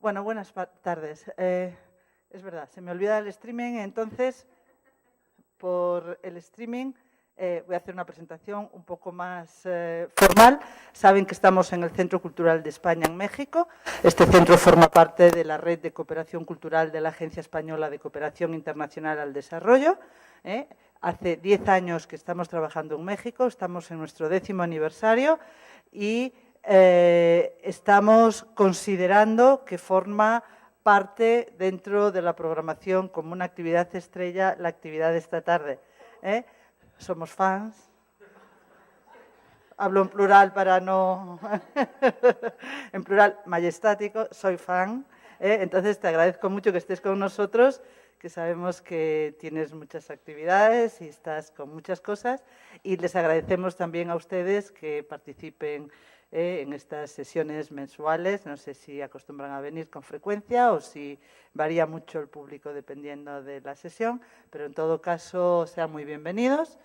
Bueno, buenas tardes. Es verdad, se me olvida el streaming, entonces por el streaming voy a hacer una presentación un poco más formal. Saben que estamos en el Centro Cultural de España en México. Este centro forma parte de la red de cooperación cultural de la Agencia Española de Cooperación Internacional al Desarrollo. Hace 10 años que estamos trabajando en México, estamos en nuestro 10º aniversario y estamos considerando que forma parte dentro de la programación como una actividad estrella la actividad de esta tarde. Somos fans. Hablo en plural para no… en plural majestático, soy fan. Entonces te agradezco mucho que estés con nosotros, que sabemos que tienes muchas actividades y estás con muchas cosas. Y les agradecemos también a ustedes que participen en estas sesiones mensuales. No sé si acostumbran a venir con frecuencia o si varía mucho el público dependiendo de la sesión, pero en todo caso sean muy bienvenidos.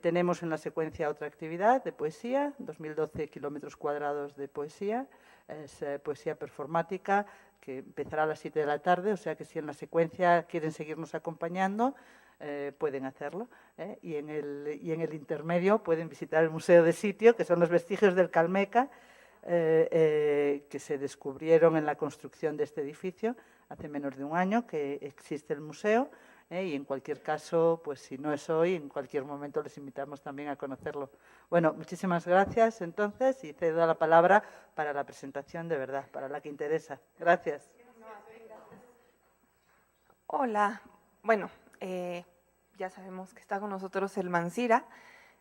Tenemos en la secuencia otra actividad de poesía, 2012 kilómetros cuadrados de poesía, es poesía performática que empezará a las 7 de la tarde, o sea que si en la secuencia quieren seguirnos acompañando, pueden hacerlo. Y en el intermedio pueden visitar el Museo de Sitio, que son los vestigios del Calmeca, que se descubrieron en la construcción de este edificio hace menos de un año que existe el museo. Y en cualquier caso, pues si no es hoy, en cualquier momento les invitamos también a conocerlo. Bueno, muchísimas gracias entonces y cedo la palabra para la presentación de verdad, para la que interesa. Gracias. Hola, bueno, ya sabemos que está con nosotros el Mancira.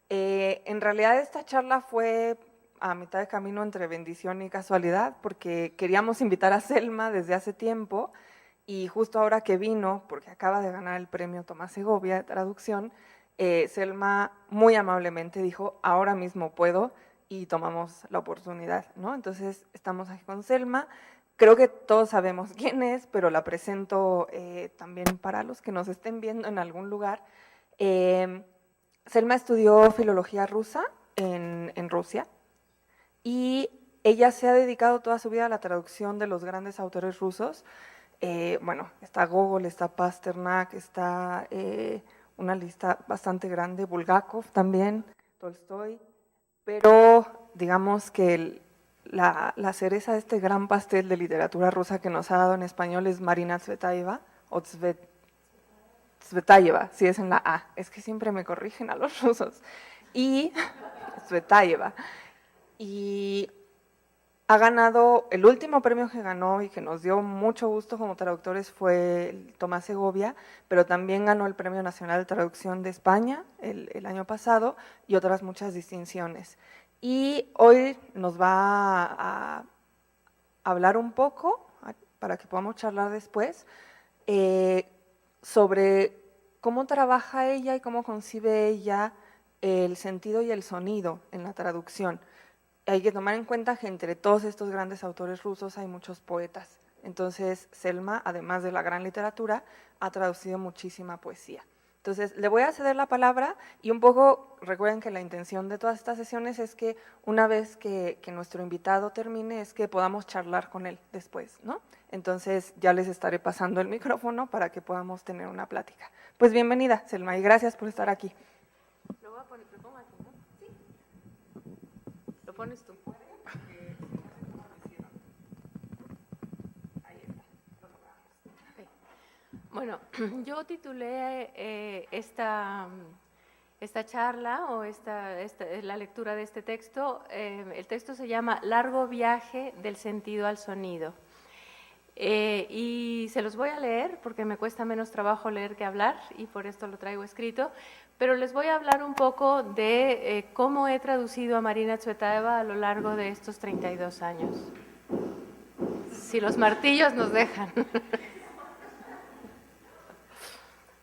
En realidad esta charla fue a mitad de camino entre bendición y casualidad, porque queríamos invitar a Selma desde hace tiempo y justo ahora que vino, porque acaba de ganar el premio Tomás Segovia de traducción, Selma muy amablemente dijo, ahora mismo puedo, y tomamos la oportunidad, ¿no? Entonces estamos aquí con Selma. Creo que todos sabemos quién es, pero la presento también para los que nos estén viendo en algún lugar. Selma estudió filología rusa en Rusia y ella se ha dedicado toda su vida a la traducción de los grandes autores rusos. Bueno, está Gogol, está Pasternak, está una lista bastante grande, Bulgakov también, Tolstoy, pero digamos que la cereza de este gran pastel de literatura rusa que nos ha dado en español es Marina Tsvetaeva, o Tsvetaeva, si es en la A, es que siempre me corrigen a los rusos, y Tsvetaeva, y ha ganado, el último premio que ganó y que nos dio mucho gusto como traductores fue el Tomás Segovia, pero también ganó el Premio Nacional de Traducción de España el año pasado y otras muchas distinciones. Y hoy nos va a hablar un poco, para que podamos charlar después, sobre cómo trabaja ella y cómo concibe ella el sentido y el sonido en la traducción. Hay que tomar en cuenta que entre todos estos grandes autores rusos hay muchos poetas. Entonces, Selma, además de la gran literatura, ha traducido muchísima poesía. Entonces, le voy a ceder la palabra y un poco, recuerden que la intención de todas estas sesiones es que una vez que nuestro invitado termine, es que podamos charlar con él después, ¿no? Entonces, ya les estaré pasando el micrófono para que podamos tener una plática. Pues bienvenida, Selma, y gracias por estar aquí. Lo voy a poner, lo pongo aquí, ¿no? Sí. Lo pones tú. Bueno, yo titulé esta charla o la lectura de este texto, el texto se llama Largo viaje del sentido al sonido. Y se los voy a leer porque me cuesta menos trabajo leer que hablar y por esto lo traigo escrito, pero les voy a hablar un poco de cómo he traducido a Marina Tsvetaeva a lo largo de estos 32 años. Si los martillos nos dejan.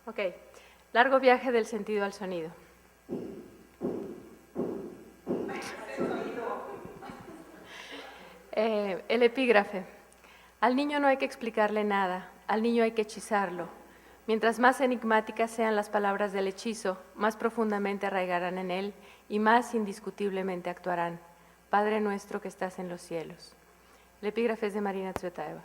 Ok, largo viaje del sentido al sonido. El epígrafe. Al niño no hay que explicarle nada, al niño hay que hechizarlo. Mientras más enigmáticas sean las palabras del hechizo, más profundamente arraigarán en él y más indiscutiblemente actuarán. Padre nuestro que estás en los cielos. El epígrafe es de Marina Tsvetaeva.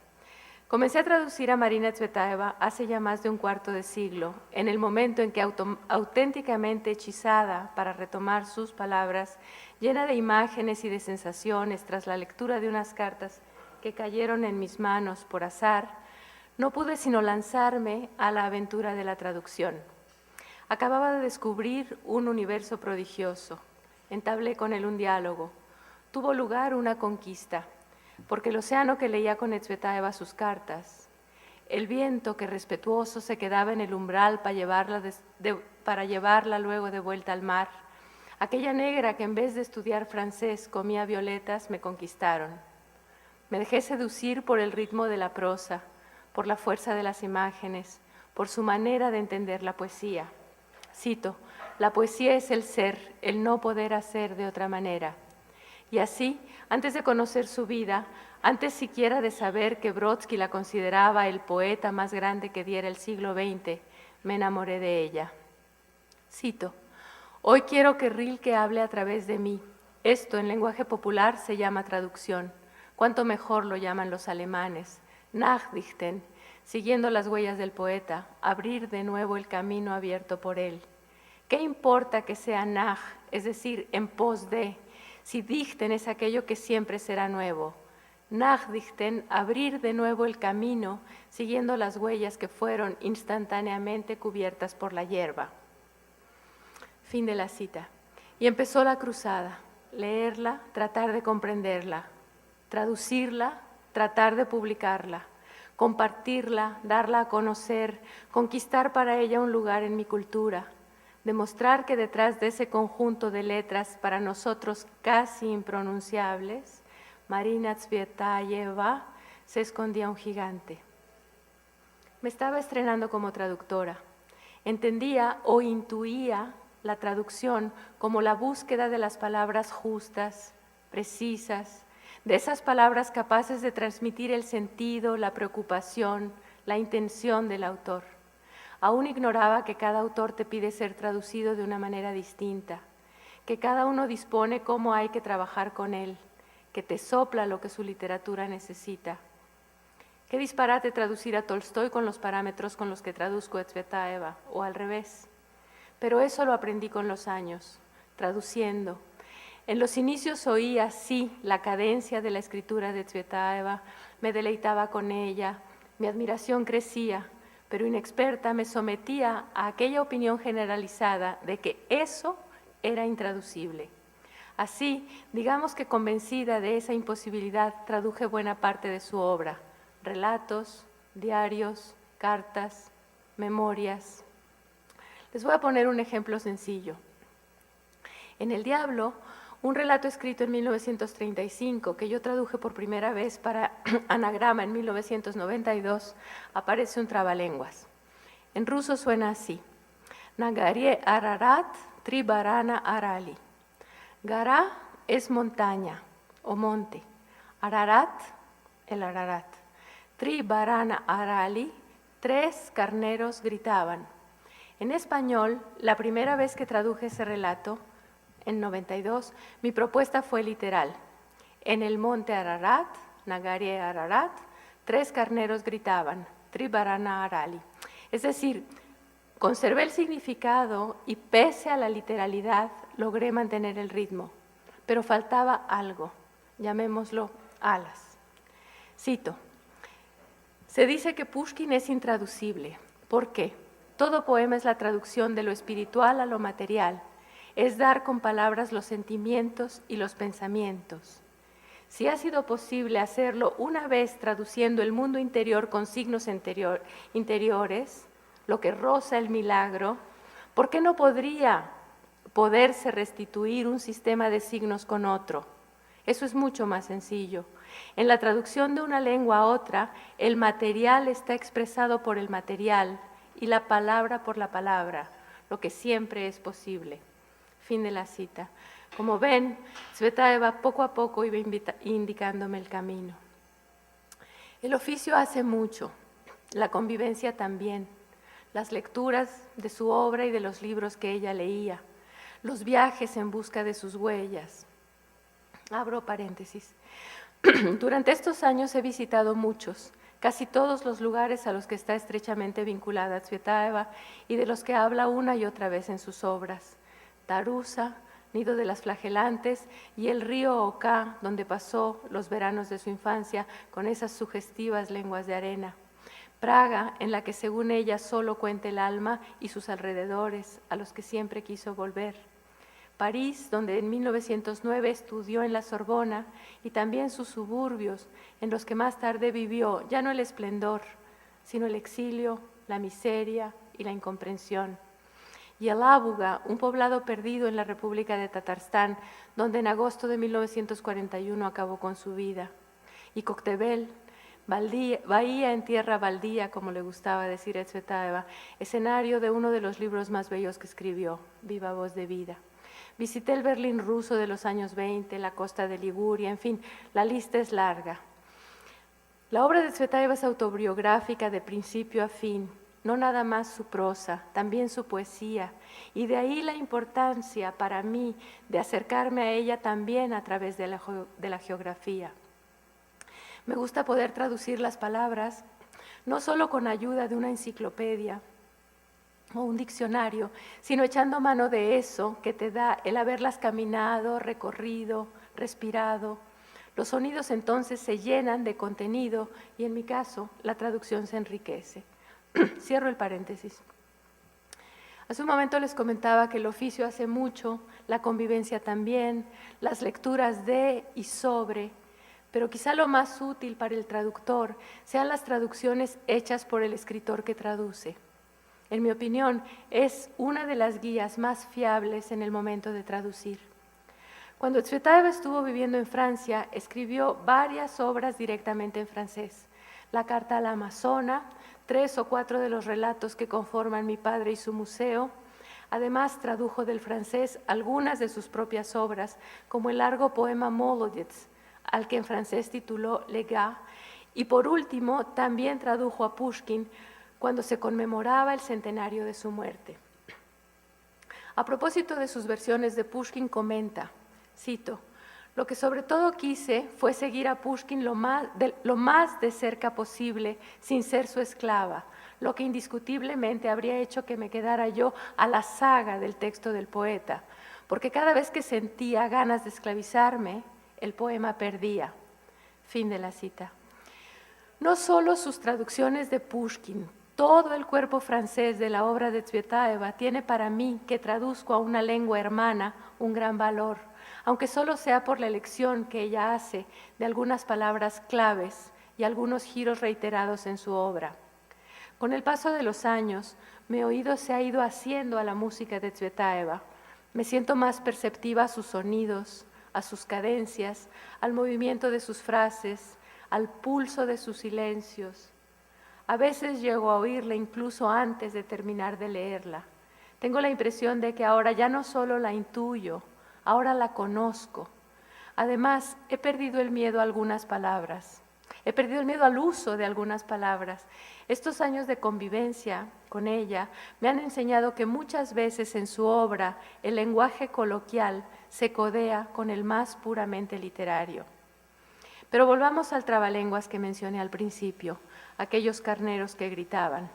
Comencé a traducir a Marina Tsvetaeva hace ya más de un cuarto de siglo, en el momento en que auténticamente hechizada para retomar sus palabras, llena de imágenes y de sensaciones tras la lectura de unas cartas que cayeron en mis manos por azar, no pude sino lanzarme a la aventura de la traducción. Acababa de descubrir un universo prodigioso, entablé con él un diálogo, tuvo lugar una conquista, porque el océano que leía con Tsvetaeva sus cartas, el viento que respetuoso se quedaba en el umbral para llevarla luego de vuelta al mar, aquella negra que en vez de estudiar francés comía violetas, me conquistaron. Me dejé seducir por el ritmo de la prosa, por la fuerza de las imágenes, por su manera de entender la poesía. Cito, la poesía es el ser, el no poder hacer de otra manera. Y así, antes de conocer su vida, antes siquiera de saber que Brodsky la consideraba el poeta más grande que diera el siglo XX, me enamoré de ella. Cito, hoy quiero que Rilke hable a través de mí. Esto en lenguaje popular se llama traducción. Cuánto mejor lo llaman los alemanes, Nachdichten, siguiendo las huellas del poeta, abrir de nuevo el camino abierto por él. ¿Qué importa que sea nach, es decir, en pos de, si dichten es aquello que siempre será nuevo? Nachdichten, abrir de nuevo el camino, siguiendo las huellas que fueron instantáneamente cubiertas por la hierba. Fin de la cita. Y empezó la cruzada, leerla, tratar de comprenderla, traducirla, tratar de publicarla, compartirla, darla a conocer, conquistar para ella un lugar en mi cultura, demostrar que detrás de ese conjunto de letras para nosotros casi impronunciables, Marina Tsvetaeva, se escondía un gigante. Me estaba estrenando como traductora. Entendía o intuía la traducción como la búsqueda de las palabras justas, precisas, de esas palabras capaces de transmitir el sentido, la preocupación, la intención del autor. Aún ignoraba que cada autor te pide ser traducido de una manera distinta, que cada uno dispone cómo hay que trabajar con él, que te sopla lo que su literatura necesita. Qué disparate traducir a Tolstói con los parámetros con los que traduzco a Tsvetaeva, o al revés. Pero eso lo aprendí con los años, traduciendo. En los inicios oía, sí, la cadencia de la escritura de Tsvetaeva, me deleitaba con ella, mi admiración crecía, pero inexperta me sometía a aquella opinión generalizada de que eso era intraducible. Así, digamos que convencida de esa imposibilidad, traduje buena parte de su obra, relatos, diarios, cartas, memorias. Les voy a poner un ejemplo sencillo. En El Diablo, un relato escrito en 1935, que yo traduje por primera vez para Anagrama en 1992, aparece un trabalenguas. En ruso suena así: Nagarie Ararat Tribarana Arali. Gara es montaña o monte. Ararat, el Ararat. Tribarana Arali, 3 carneros gritaban. En español, la primera vez que traduje ese relato, en 92, mi propuesta fue literal. En el monte Ararat, Nagarie Ararat, 3 carneros gritaban, Tribarana Arali. Es decir, conservé el significado y pese a la literalidad logré mantener el ritmo, pero faltaba algo, llamémoslo alas. Cito, se dice que Pushkin es intraducible. ¿Por qué? Todo poema es la traducción de lo espiritual a lo material, es dar con palabras los sentimientos y los pensamientos. Si ha sido posible hacerlo una vez traduciendo el mundo interior con signos interiores, lo que roza el milagro, ¿por qué no podría poderse restituir un sistema de signos con otro? Eso es mucho más sencillo. En la traducción de una lengua a otra, el material está expresado por el material y la palabra por la palabra, lo que siempre es posible. Fin de la cita. Como ven, Tsvetaeva poco a poco iba indicándome el camino. El oficio hace mucho, la convivencia también, las lecturas de su obra y de los libros que ella leía, los viajes en busca de sus huellas. Abro paréntesis. Durante estos años he visitado muchos, casi todos los lugares a los que está estrechamente vinculada Tsvetaeva y de los que habla una y otra vez en sus obras. Tarusa, Nido de las Flagelantes y el río Oká, donde pasó los veranos de su infancia con esas sugestivas lenguas de arena. Praga, en la que según ella solo cuenta el alma y sus alrededores, a los que siempre quiso volver. París, donde en 1909 estudió en la Sorbona, y también sus suburbios, en los que más tarde vivió ya no el esplendor, sino el exilio, la miseria y la incomprensión. Y el Ábuga, un poblado perdido en la República de Tatarstán, donde en agosto de 1941 acabó con su vida. Y Coctevel, bahía en tierra baldía, como le gustaba decir a Tsvetaeva, escenario de uno de los libros más bellos que escribió, Viva Voz de Vida. Visité el Berlín ruso de los años 20, la costa de Liguria, en fin, la lista es larga. La obra de Tsvetaeva es autobiográfica de principio a fin, no nada más su prosa, también su poesía, y de ahí la importancia para mí de acercarme a ella también a través de la geografía. Me gusta poder traducir las palabras, no solo con ayuda de una enciclopedia o un diccionario, sino echando mano de eso que te da el haberlas caminado, recorrido, respirado. Los sonidos entonces se llenan de contenido y en mi caso la traducción se enriquece. Cierro el paréntesis. Hace un momento les comentaba que el oficio hace mucho, la convivencia también, las lecturas de y sobre, pero quizá lo más útil para el traductor sean las traducciones hechas por el escritor que traduce. En mi opinión, es una de las guías más fiables en el momento de traducir. Cuando Tsvetaeva estuvo viviendo en Francia, escribió varias obras directamente en francés. La Carta a la Amazona, 3 o 4 de los relatos que conforman Mi padre y su museo. Además, tradujo del francés algunas de sus propias obras, como el largo poema Molodets, al que en francés tituló Les Gars. Y por último, también tradujo a Pushkin, cuando se conmemoraba el centenario de su muerte. A propósito de sus versiones de Pushkin comenta, cito, «Lo que sobre todo quise fue seguir a Pushkin lo más de cerca posible, sin ser su esclava, lo que indiscutiblemente habría hecho que me quedara yo a la saga del texto del poeta, porque cada vez que sentía ganas de esclavizarme, el poema perdía». Fin de la cita. No solo sus traducciones de Pushkin, todo el cuerpo francés de la obra de Tsvetaeva tiene para mí, que traduzco a una lengua hermana, un gran valor, aunque solo sea por la elección que ella hace de algunas palabras claves y algunos giros reiterados en su obra. Con el paso de los años, mi oído se ha ido haciendo a la música de Tsvetaeva. Me siento más perceptiva a sus sonidos, a sus cadencias, al movimiento de sus frases, al pulso de sus silencios. A veces llego a oírla incluso antes de terminar de leerla. Tengo la impresión de que ahora ya no solo la intuyo, ahora la conozco. Además, he perdido el miedo a algunas palabras. He perdido el miedo al uso de algunas palabras. Estos años de convivencia con ella me han enseñado que muchas veces en su obra el lenguaje coloquial se codea con el más puramente literario. Pero volvamos al trabalenguas que mencioné al principio, aquellos carneros que gritaban.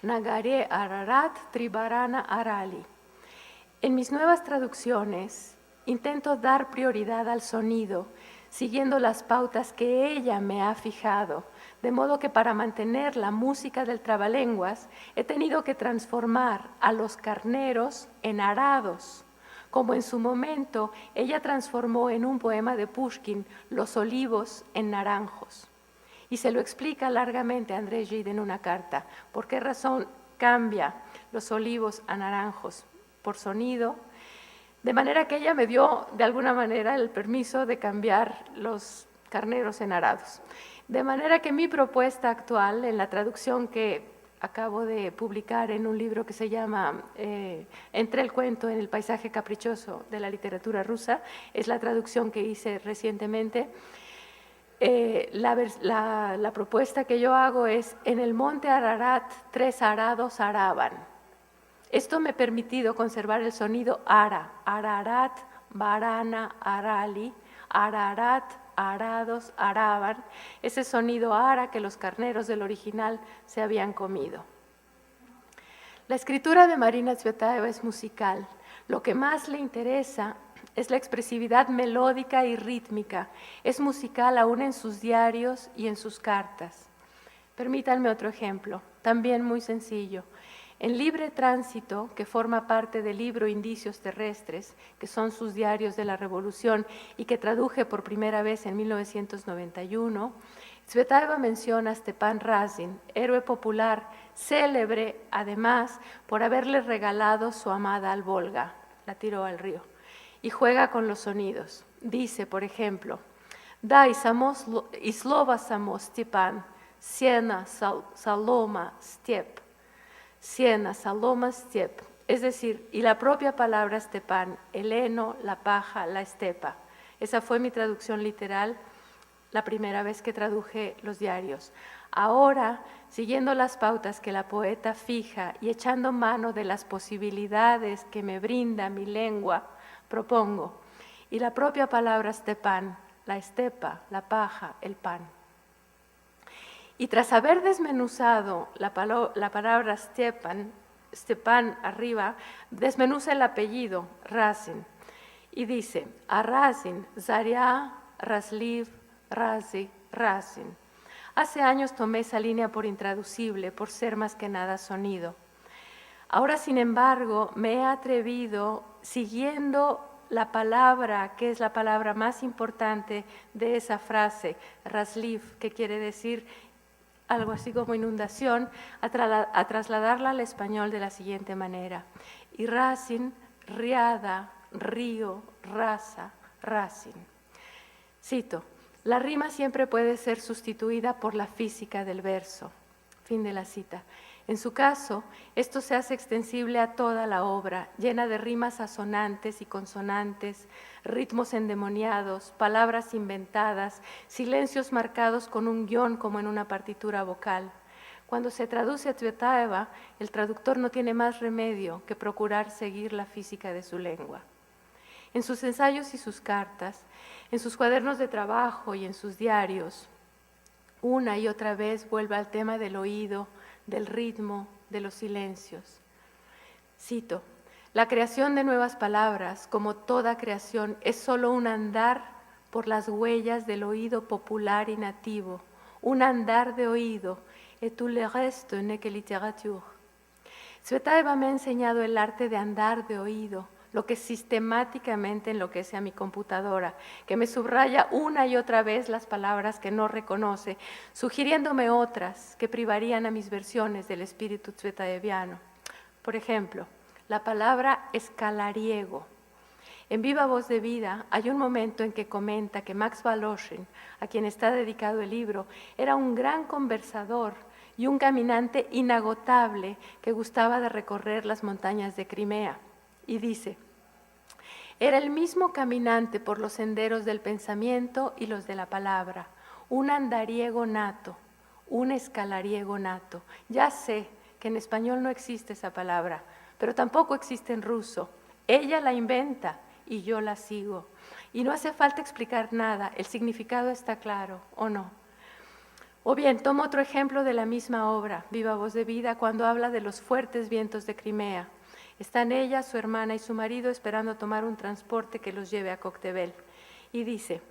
Nagare Ararat Tribarana Arali. En mis nuevas traducciones intento dar prioridad al sonido, siguiendo las pautas que ella me ha fijado, de modo que para mantener la música del trabalenguas he tenido que transformar a los carneros en arados, como en su momento ella transformó en un poema de Pushkin los olivos en naranjos. Y se lo explica largamente a André Gide en una carta. ¿Por qué razón cambia los olivos a naranjos? Por sonido. De manera que ella me dio, de alguna manera, el permiso de cambiar los carneros en arados. De manera que mi propuesta actual, en la traducción que acabo de publicar en un libro que se llama Entre el cuento en el paisaje caprichoso de la literatura rusa, es la traducción que hice recientemente. La propuesta que yo hago es: en el monte Ararat 3 arados araban. Esto me ha permitido conservar el sonido ara, Ararat, Barana, Arali, Ararat, arados, araban, ese sonido ara que los carneros del original se habían comido. La escritura de Marina Tsvetaeva es musical. Lo que más le interesa es la expresividad melódica y rítmica. Es musical aún en sus diarios y en sus cartas. Permítanme otro ejemplo, también muy sencillo. En Libre Tránsito, que forma parte del libro Indicios Terrestres, que son sus diarios de la Revolución y que traduje por primera vez en 1991, Tsvetaeva menciona a Stepan Razin, héroe popular, célebre además por haberle regalado su amada al Volga, la tiró al río, y juega con los sonidos. Dice, por ejemplo, «Da y slova samo Stepan, siena, saloma, step». Siena, saloma, step, es decir, y la propia palabra Stepan, el heno, la paja, la estepa. Esa fue mi traducción literal la primera vez que traduje los diarios. Ahora, siguiendo las pautas que la poeta fija y echando mano de las posibilidades que me brinda mi lengua, propongo, y la propia palabra Stepan, la estepa, la paja, el pan. Y tras haber desmenuzado la palabra Stepan arriba, desmenuza el apellido, Razin, y dice, a Razin, Zarya, Razliv, Razi, Razin. Hace años tomé esa línea por intraducible, por ser más que nada sonido. Ahora, sin embargo, me he atrevido, siguiendo la palabra, que es la palabra más importante de esa frase, Razliv, que quiere decir algo así como inundación, a trasladarla al español de la siguiente manera. Y Razin, riada, río, raza, Razin. Cito, la rima siempre puede ser sustituida por la física del verso. Fin de la cita. En su caso, esto se hace extensible a toda la obra, llena de rimas asonantes y consonantes, ritmos endemoniados, palabras inventadas, silencios marcados con un guión como en una partitura vocal. Cuando se traduce a Tsvetaeva, el traductor no tiene más remedio que procurar seguir la física de su lengua. En sus ensayos y sus cartas, en sus cuadernos de trabajo y en sus diarios, una y otra vez vuelve al tema del oído, del ritmo, de los silencios. Cito, la creación de nuevas palabras, como toda creación, es solo un andar por las huellas del oído popular y nativo, un andar de oído, et tout le reste n'est que littérature. Tsvetaeva me ha enseñado el arte de andar de oído, lo que sistemáticamente enloquece a mi computadora, que me subraya una y otra vez las palabras que no reconoce, sugiriéndome otras que privarían a mis versiones del espíritu tsvetaeviano. Por ejemplo, la palabra escalariego. En Viva Voz de Vida hay un momento en que comenta que Max Voloshin, a quien está dedicado el libro, era un gran conversador y un caminante inagotable que gustaba de recorrer las montañas de Crimea. Y dice, era el mismo caminante por los senderos del pensamiento y los de la palabra, un andariego nato, un escalariego nato. Ya sé que en español no existe esa palabra, pero tampoco existe en ruso. Ella la inventa y yo la sigo. Y no hace falta explicar nada, el significado está claro, ¿o no? O bien, tomo otro ejemplo de la misma obra, Viva Voz de Vida, cuando habla de los fuertes vientos de Crimea. Están ella, su hermana y su marido esperando tomar un transporte que los lleve a Koktebel. Y dice,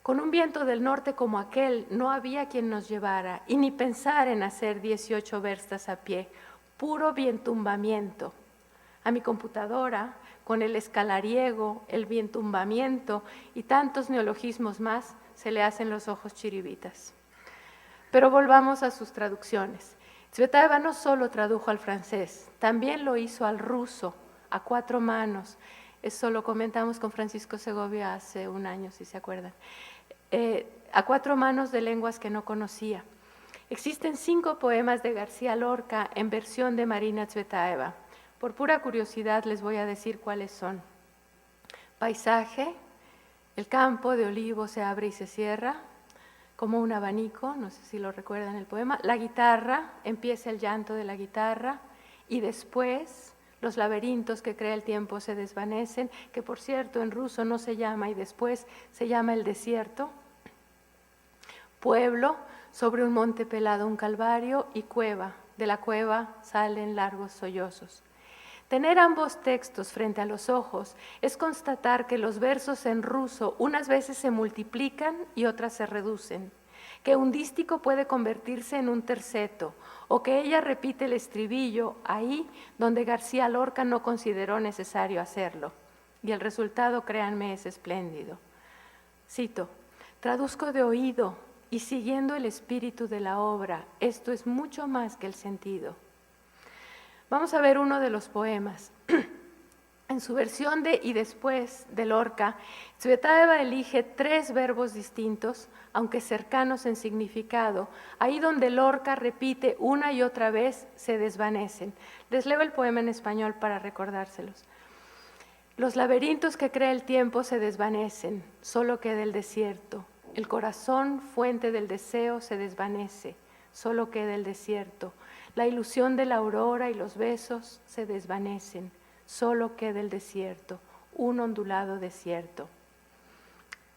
con un viento del norte como aquel, no había quien nos llevara, y ni pensar en hacer 18 verstas a pie, puro vientumbamiento. A mi computadora, con el escalariego, el vientumbamiento y tantos neologismos más, se le hacen los ojos chiribitas. Pero volvamos a sus traducciones. Tsvetaeva no solo tradujo al francés, también lo hizo al ruso, a 4 manos. Eso lo comentamos con Francisco Segovia hace un año, si se acuerdan. A 4 manos de lenguas que no conocía. Existen 5 poemas de García Lorca en versión de Marina Tsvetaeva. Por pura curiosidad les voy a decir cuáles son. Paisaje, el campo de olivo se abre y se cierra, como un abanico, no sé si lo recuerdan el poema. La guitarra, empieza el llanto de la guitarra y después los laberintos que crea el tiempo se desvanecen, que por cierto en ruso no se llama y después se llama el desierto. pueblo, sobre un monte pelado un calvario y cueva. De la cueva salen largos sollozos. Tener ambos textos frente a los ojos es constatar que los versos en ruso unas veces se multiplican y otras se reducen, que un dístico puede convertirse en un terceto, o que ella repite el estribillo ahí donde García Lorca no consideró necesario hacerlo. Y el resultado, créanme, es espléndido. Cito: traduzco de oído y siguiendo el espíritu de la obra, esto es mucho más que el sentido. Vamos a ver uno de los poemas. En su versión de Y después de Lorca, Tsvetaeva elige 3 verbos distintos, aunque cercanos en significado. Ahí donde Lorca repite una y otra vez, se desvanecen. Les leo el poema en español para recordárselos. Los laberintos que crea el tiempo se desvanecen, solo queda el desierto. El corazón, fuente del deseo, se desvanece, solo queda el desierto. La ilusión de la aurora y los besos se desvanecen, solo queda el desierto, un ondulado desierto.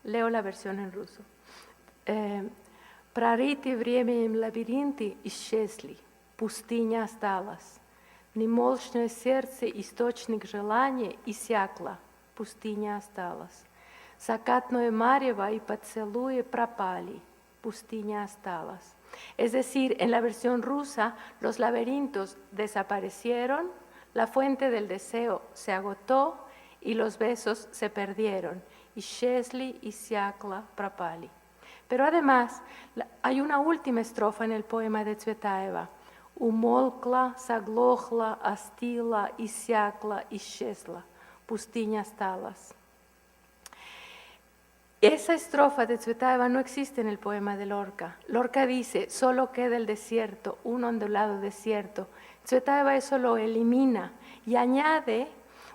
Leo la versión en ruso. Прорыты временем лабиринты исчезли, пустыня осталась. Немолчное сердце, источник желания, иссякло, пустыня осталась. Закатное марево и поцелуи пропали, пустыня осталась. Es decir, en la versión rusa, los laberintos desaparecieron, la fuente del deseo se agotó y los besos se perdieron. Исчезли, иссякла, пропали. Pero además, hay una última estrofa en el poema de Tsvetaeva. Умолкла, заглохла, остыла, иссякла, исчезла, пустыня осталась. Esa estrofa de Tsvetaeva no existe en el poema de Lorca. Lorca dice, solo queda el desierto, un ondulado desierto. Tsvetaeva eso lo elimina y añade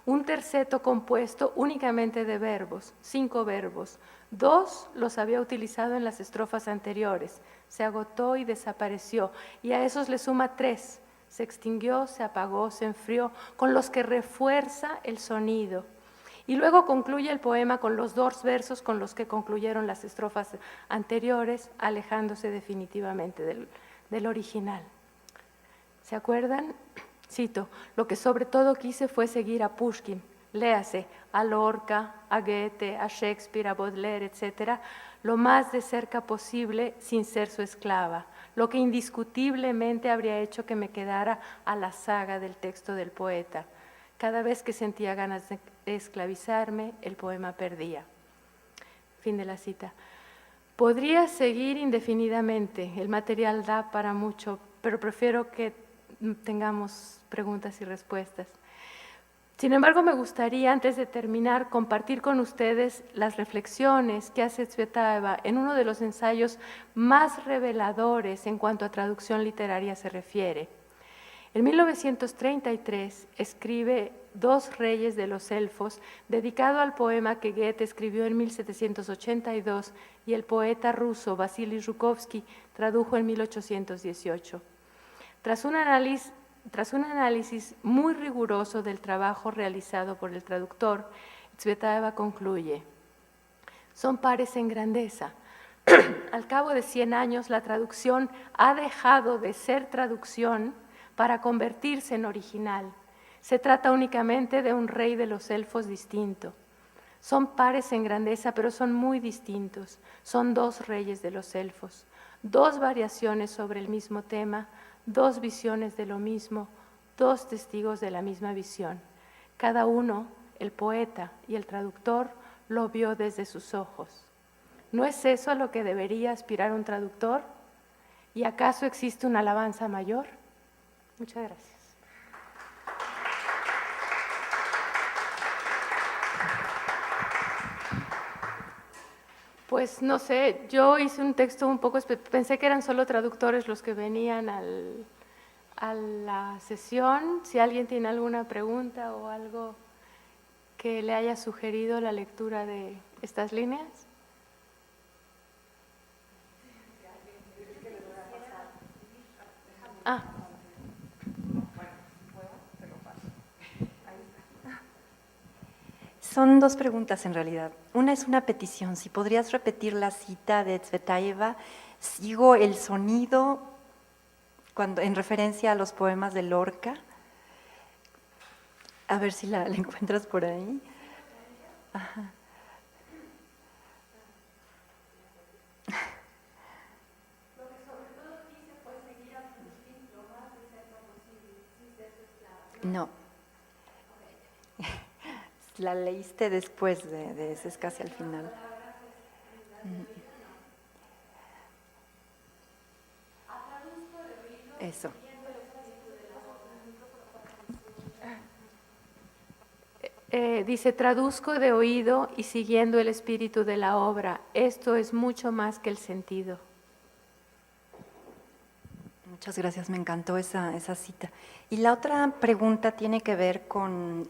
un terceto compuesto únicamente de verbos, 5 verbos. 2 los había utilizado en las estrofas anteriores, se agotó y desapareció, y a esos le suma 3, se extinguió, se apagó, se enfrió, con los que refuerza el sonido. Y luego concluye el poema con los 2 versos con los que concluyeron las estrofas anteriores, alejándose definitivamente del original. ¿Se acuerdan? Cito: lo que sobre todo quise fue seguir a Pushkin, léase, a Lorca, a Goethe, a Shakespeare, a Baudelaire, etc., lo más de cerca posible sin ser su esclava, lo que indiscutiblemente habría hecho que me quedara a la saga del texto del poeta. Cada vez que sentía ganas de esclavizarme, el poema perdía. Fin de la cita. Podría seguir indefinidamente, el material da para mucho, pero prefiero que tengamos preguntas y respuestas. Sin embargo, me gustaría, antes de terminar, compartir con ustedes las reflexiones que hace Tsvetaeva en uno de los ensayos más reveladores en cuanto a traducción literaria se refiere. En 1933 escribe Dos reyes de los elfos, dedicado al poema que Goethe escribió en 1782 y el poeta ruso Vasily Zhukovsky tradujo en 1818. Tras un análisis muy riguroso del trabajo realizado por el traductor, Tsvetaeva concluye: son pares en grandeza. Al cabo de 100 años, la traducción ha dejado de ser traducción para convertirse en original. Se trata únicamente de un rey de los elfos distinto. Son pares en grandeza, pero son muy distintos. Son 2 reyes de los elfos, 2 variaciones sobre el mismo tema, 2 visiones de lo mismo, 2 testigos de la misma visión. Cada uno, el poeta y el traductor, lo vio desde sus ojos. ¿No es eso a lo que debería aspirar un traductor? ¿Y acaso existe una alabanza mayor? Muchas gracias. Pues no sé, yo hice un texto un poco, pensé que eran solo traductores los que venían a la sesión. Si alguien tiene alguna pregunta o algo que le haya sugerido la lectura de estas líneas. Ah. Son 2 preguntas en realidad. Una es una petición. Si podrías repetir la cita de Tsvetaeva sigo el sonido en referencia a los poemas de Lorca. A ver si la encuentras por ahí. Ajá. No. La leíste después de ese, es casi al final. Eso. Dice, traduzco de oído y siguiendo el espíritu de la obra. Esto es mucho más que el sentido. Muchas gracias, me encantó esa cita. Y la otra pregunta tiene que ver con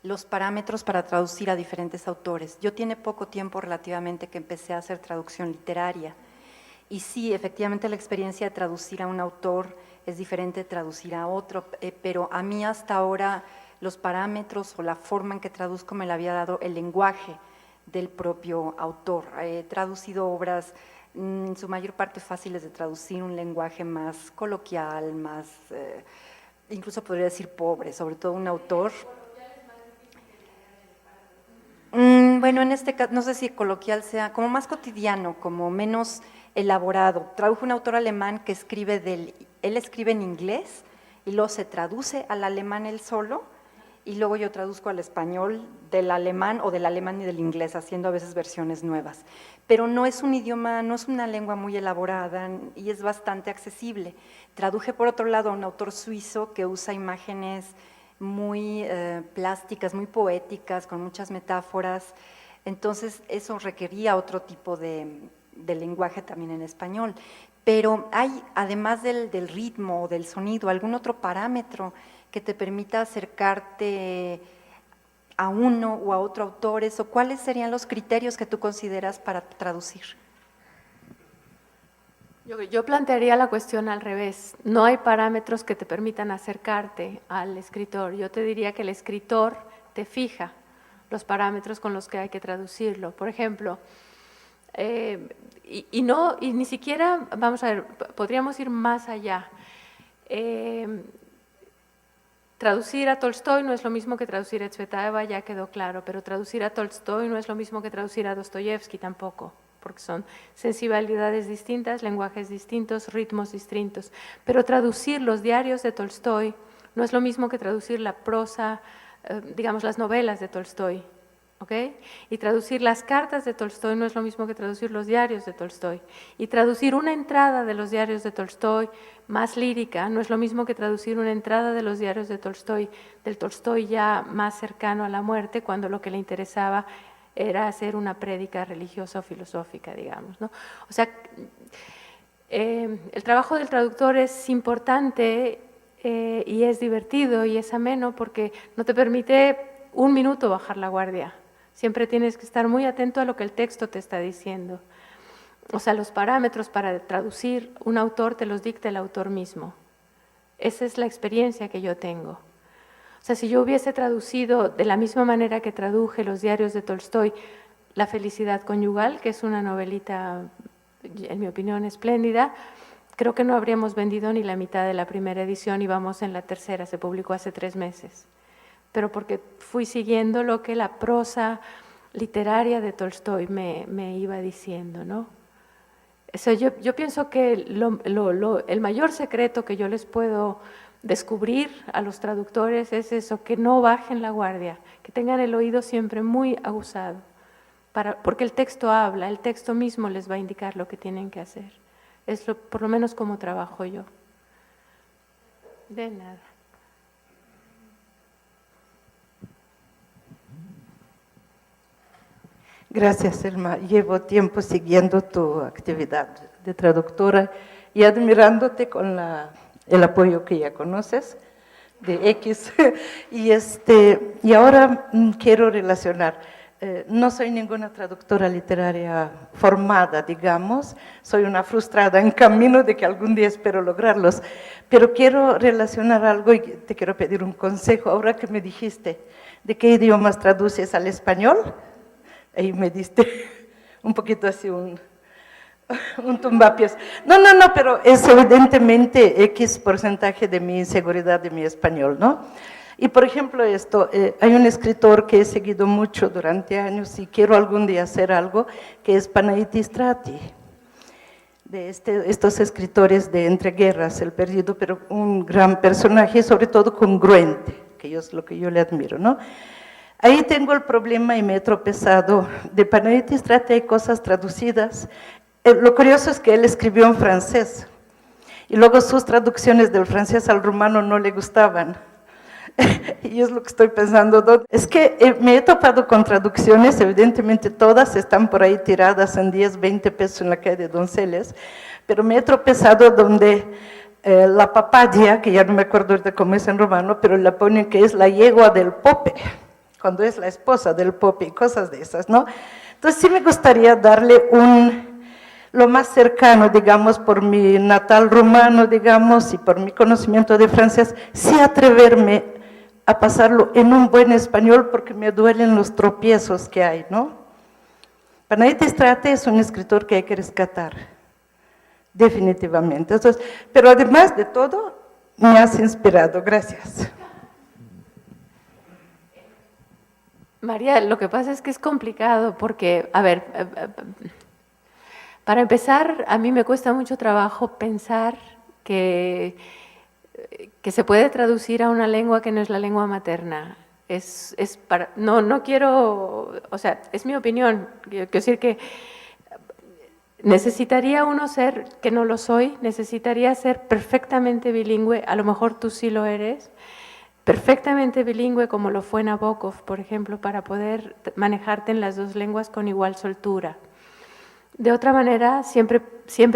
los parámetros para traducir a diferentes autores. Yo tiene poco tiempo relativamente que empecé a hacer traducción literaria. Y sí, efectivamente la experiencia de traducir a un autor es diferente de traducir a otro, pero a mí hasta ahora los parámetros o la forma en que traduzco me la había dado el lenguaje del propio autor. He traducido obras en su mayor parte fáciles de traducir, un lenguaje más coloquial, más, incluso podría decir pobre, sobre todo un autor. Bueno, en este caso, no sé si coloquial sea, como más cotidiano, como menos elaborado. Tradujo un autor alemán que él escribe en inglés y luego se traduce al alemán él solo, y luego yo traduzco al español del alemán o del alemán y del inglés, haciendo a veces versiones nuevas. Pero no es un idioma, no es una lengua muy elaborada y es bastante accesible. Traduje por otro lado a un autor suizo que usa imágenes muy plásticas, muy poéticas, con muchas metáforas, entonces eso requería otro tipo de lenguaje también en español. Pero hay, además del ritmo o del sonido, algún otro parámetro que te permita acercarte a uno o a otro autores, o cuáles serían los criterios que tú consideras para traducir. Yo plantearía la cuestión al revés. No hay parámetros que te permitan acercarte al escritor. Yo te diría que el escritor te fija los parámetros con los que hay que traducirlo. Por ejemplo, y ni siquiera, vamos a ver, podríamos ir más allá. Traducir a Tolstói no es lo mismo que traducir a Tsvetaeva, ya quedó claro, pero traducir a Tolstói no es lo mismo que traducir a Dostoyevsky tampoco, porque son sensibilidades distintas, lenguajes distintos, ritmos distintos. Pero traducir los diarios de Tolstói no es lo mismo que traducir la prosa, digamos las novelas de Tolstói, ¿ok? Y traducir las cartas de Tolstói no es lo mismo que traducir los diarios de Tolstói. Y traducir una entrada de los diarios de Tolstói más lírica no es lo mismo que traducir una entrada de los diarios de Tolstói, del Tolstói ya más cercano a la muerte, cuando lo que le interesaba era hacer una prédica religiosa o filosófica, digamos, ¿no? O sea, el trabajo del traductor es importante y es divertido y es ameno porque no te permite un minuto bajar la guardia. Siempre tienes que estar muy atento a lo que el texto te está diciendo. O sea, los parámetros para traducir un autor te los dicta el autor mismo. Esa es la experiencia que yo tengo. O sea, si yo hubiese traducido de la misma manera que traduje los diarios de Tolstói, La felicidad conyugal, que es una novelita, en mi opinión, espléndida, creo que no habríamos vendido ni la mitad de la primera edición y vamos en la tercera, se publicó hace 3 meses. Pero porque fui siguiendo lo que la prosa literaria de Tolstói me iba diciendo, ¿no? Eso yo pienso que el mayor secreto que yo les puedo descubrir a los traductores es eso, que no bajen la guardia, que tengan el oído siempre muy aguzado, porque el texto habla, el texto mismo les va a indicar lo que tienen que hacer. Es por lo menos como trabajo yo. De nada. Gracias, Elma. Llevo tiempo siguiendo tu actividad de traductora y admirándote con el apoyo que ya conoces de X. Y ahora quiero relacionar. No soy ninguna traductora literaria formada, digamos. Soy una frustrada en camino de que algún día espero lograrlos. Pero quiero relacionar algo y te quiero pedir un consejo. Ahora que me dijiste, ¿de qué idiomas traduces al español? Ahí me diste un poquito así Un tumbapiés. No, pero es evidentemente X porcentaje de mi inseguridad de mi español, ¿no? Y por ejemplo esto, hay un escritor que he seguido mucho durante años y quiero algún día hacer algo, que es Panaiti Strati, de estos escritores de entreguerras, El Perdido, pero un gran personaje, sobre todo congruente, que es lo que yo le admiro, ¿no? Ahí tengo el problema y me he tropezado. De Panaiti Strati hay cosas traducidas. Lo curioso es que él escribió en francés y luego sus traducciones del francés al rumano no le gustaban. Y es lo que estoy pensando. Es que me he topado con traducciones, evidentemente todas están por ahí tiradas en 10, 20 pesos en la calle de Donceles, pero me he tropezado donde la papadia, que ya no me acuerdo de cómo es en romano, pero la ponen que es la yegua del pope, cuando es la esposa del pope y cosas de esas, ¿no? Entonces sí me gustaría darle lo más cercano, digamos, por mi natal rumano, digamos, y por mi conocimiento de francés, sí atreverme a pasarlo en un buen español porque me duelen los tropiezos que hay, ¿no? Panaiti Strati es un escritor que hay que rescatar, definitivamente. Entonces, pero además de todo, me has inspirado. Gracias. María, lo que pasa es que es complicado porque, a ver, para empezar, a mí me cuesta mucho trabajo pensar que se puede traducir a una lengua que no es la lengua materna. No quiero, o sea, es mi opinión. Quiero decir que necesitaría uno ser, que no lo soy, necesitaría ser perfectamente bilingüe, a lo mejor tú sí lo eres, perfectamente bilingüe como lo fue Nabokov, por ejemplo, para poder manejarte en las dos lenguas con igual soltura. De otra manera, siempre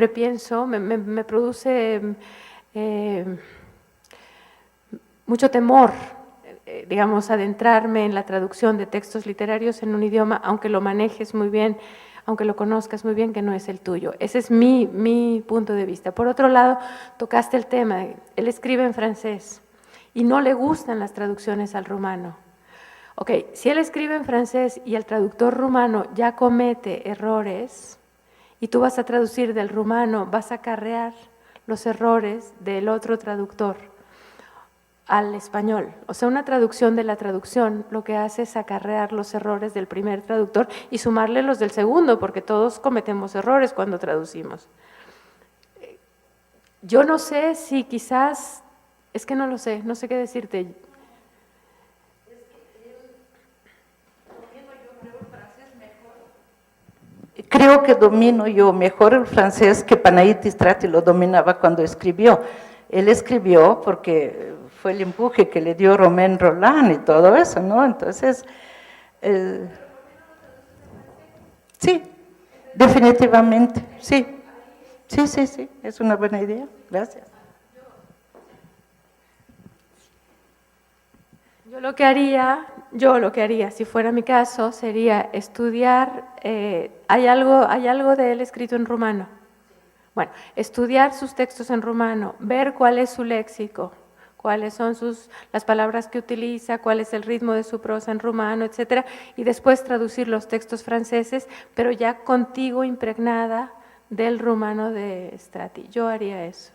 pienso, me produce mucho temor, digamos, adentrarme en la traducción de textos literarios en un idioma, aunque lo manejes muy bien, aunque lo conozcas muy bien, que no es el tuyo. Ese es mi punto de vista. Por otro lado, tocaste el tema, él escribe en francés y no le gustan las traducciones al rumano. Ok, si él escribe en francés y el traductor rumano ya comete errores y tú vas a traducir del rumano, vas a acarrear los errores del otro traductor al español. O sea, una traducción de la traducción lo que hace es acarrear los errores del primer traductor y sumarle los del segundo, porque todos cometemos errores cuando traducimos. Yo no sé si quizás, es que no sé qué decirte. Creo que domino yo mejor el francés que Panaiti Strati lo dominaba cuando escribió. Él escribió porque fue el empuje que le dio Romain Rolland y todo eso, ¿no? Entonces, sí, definitivamente, sí, es una buena idea, gracias. Yo lo que haría, si fuera mi caso, sería estudiar, hay algo de él escrito en rumano. Bueno, estudiar sus textos en rumano, ver cuál es su léxico, cuáles son las palabras que utiliza, cuál es el ritmo de su prosa en rumano, etcétera, y después traducir los textos franceses, pero ya contigo impregnada del rumano de Strati. Yo haría eso.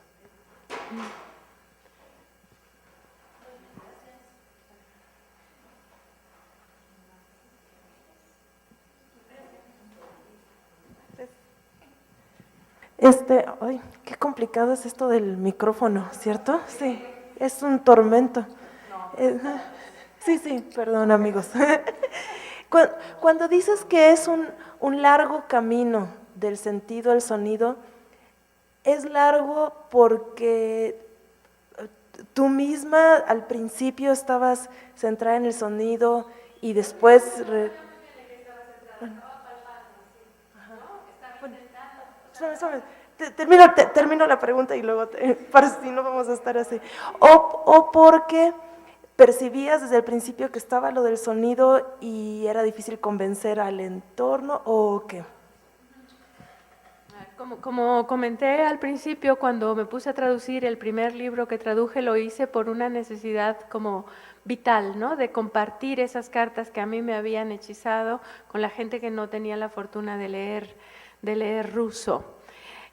Ay, qué complicado es esto del micrófono, ¿cierto? Sí, es un tormento. Sí, perdón amigos. Cuando dices que es un largo camino del sentido al sonido, es largo porque tú misma al principio estabas centrada en el sonido y después... Termino la pregunta y luego, para si no vamos a estar así. O porque percibías desde el principio que estaba lo del sonido y era difícil convencer al entorno, ¿o qué? Como comenté al principio, cuando me puse a traducir el primer libro que traduje, lo hice por una necesidad como vital, ¿no? De compartir esas cartas que a mí me habían hechizado con la gente que no tenía la fortuna de leer ruso.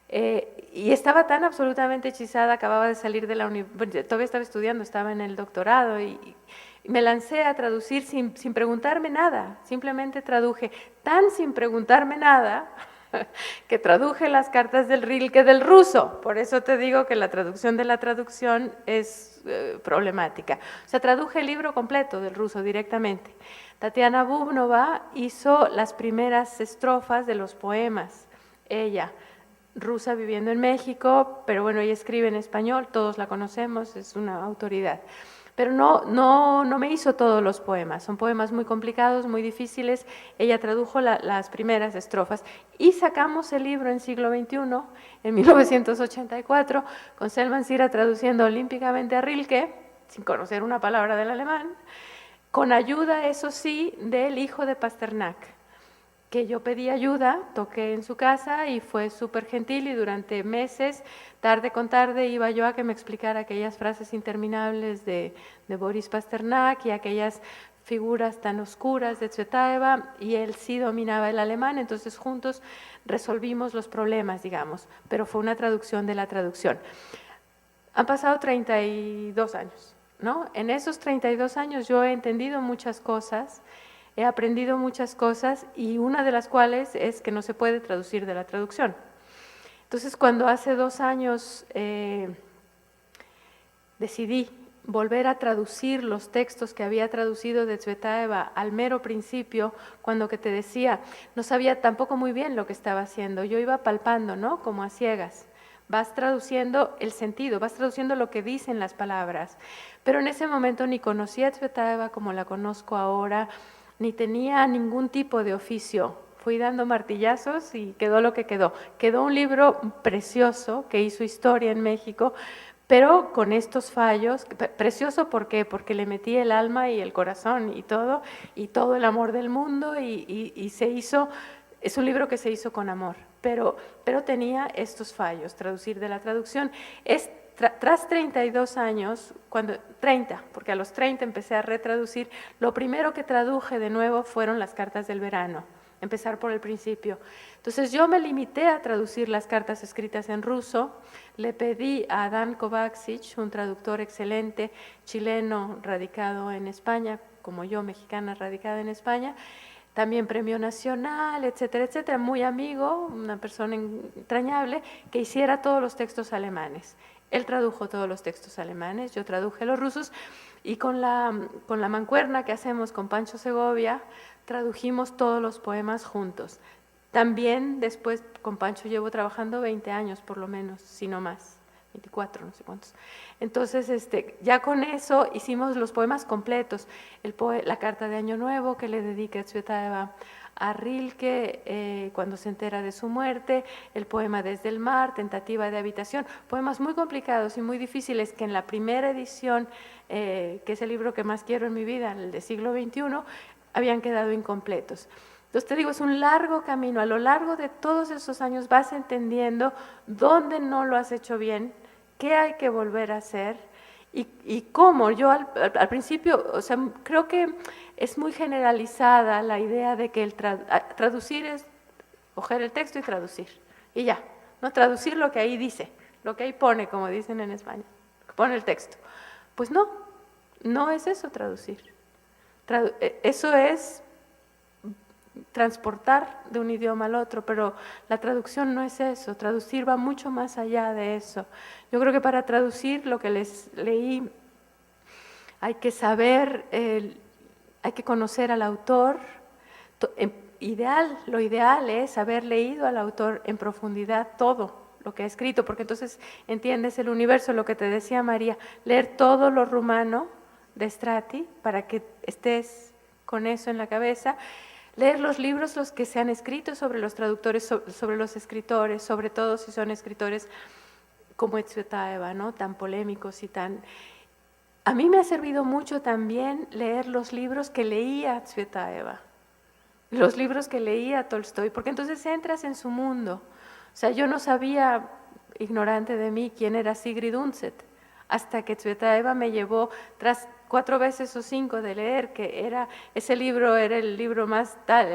Y estaba tan absolutamente hechizada, acababa de salir de la universidad, todavía estaba estudiando, estaba en el doctorado y me lancé a traducir sin preguntarme nada, simplemente traduje tan sin preguntarme nada que traduje las cartas del Rilke del ruso. Por eso te digo que la traducción de la traducción es problemática. O sea, traduje el libro completo del ruso directamente. Tatiana Bubnova hizo las primeras estrofas de los poemas, ella, rusa viviendo en México, pero bueno, ella escribe en español, todos la conocemos, es una autoridad. Pero no me hizo todos los poemas, son poemas muy complicados, muy difíciles. Ella tradujo las primeras estrofas y sacamos el libro en siglo XXI, en 1984, con Selman Sira traduciendo olímpicamente a Rilke, sin conocer una palabra del alemán, con ayuda, eso sí, del hijo de Pasternak, que yo pedí ayuda, toqué en su casa y fue súper gentil y durante meses, tarde con tarde, iba yo a que me explicara aquellas frases interminables de Boris Pasternak y aquellas figuras tan oscuras de Tsvetaeva, y él sí dominaba el alemán, entonces juntos resolvimos los problemas, digamos, pero fue una traducción de la traducción. Han pasado 32 años, ¿no? En esos 32 años yo he entendido muchas cosas, he aprendido muchas cosas y una de las cuales es que no se puede traducir de la traducción. Entonces, cuando hace 2 años decidí volver a traducir los textos que había traducido de Tsvetaeva al mero principio, cuando que te decía, no sabía tampoco muy bien lo que estaba haciendo, yo iba palpando, ¿no? Como a ciegas. Vas traduciendo el sentido, vas traduciendo lo que dicen las palabras. Pero en ese momento ni conocía a Tsvetaeva como la conozco ahora, ni tenía ningún tipo de oficio. Fui dando martillazos y quedó lo que quedó. Quedó un libro precioso que hizo historia en México, pero con estos fallos. Precioso, ¿por qué? Porque le metí el alma y el corazón y todo el amor del mundo y se hizo, es un libro que se hizo con amor, pero tenía estos fallos, traducir de la traducción. Tras 32 años, 30, porque a los 30 empecé a retraducir, lo primero que traduje de nuevo fueron las cartas del verano, empezar por el principio. Entonces yo me limité a traducir las cartas escritas en ruso, le pedí a Dan Kovacic, un traductor excelente, chileno radicado en España, como yo, mexicana radicada en España, también premio nacional, etcétera, etcétera, muy amigo, una persona entrañable, que hiciera todos los textos alemanes. Él tradujo todos los textos alemanes, yo traduje los rusos, y con la mancuerna que hacemos con Pancho Segovia, tradujimos todos los poemas juntos. También después con Pancho llevo trabajando 20 años por lo menos, si no más, 24, no sé cuántos. Entonces, ya con eso hicimos los poemas completos, la carta de Año Nuevo que le dedica Tsvetaeva a Rilke cuando se entera de su muerte, el poema Desde el mar, Tentativa de habitación, poemas muy complicados y muy difíciles que en la primera edición, que es el libro que más quiero en mi vida, el de siglo XXI, habían quedado incompletos. Entonces te digo, es un largo camino, a lo largo de todos esos años vas entendiendo dónde no lo has hecho bien, qué hay que volver a hacer y cómo. Yo al principio, o sea, creo que es muy generalizada la idea de que traducir es coger el texto y traducir, y ya, no traducir lo que ahí dice, lo que ahí pone, como dicen en España, pone el texto. Pues no es eso traducir. Eso es transportar de un idioma al otro, pero la traducción no es eso, traducir va mucho más allá de eso. Yo creo que para traducir lo que les leí hay que saber, hay que conocer al autor. Lo ideal es haber leído al autor en profundidad todo lo que ha escrito, porque entonces entiendes el universo, lo que te decía María, leer todo lo rumano de Strati para que estés con eso en la cabeza, leer los libros los que se han escrito sobre los traductores, sobre los escritores, sobre todo si son escritores como Tsvetaeva, ¿no? Tan polémicos y tan... A mí me ha servido mucho también leer los libros que leía Tsvetaeva, los libros que leía Tolstoy, porque entonces entras en su mundo. O sea, yo no sabía, ignorante de mí, quién era Sigrid Undset, hasta que Tsvetaeva me llevó, tras 4 veces o 5 de leer, que ese libro era el libro más tal,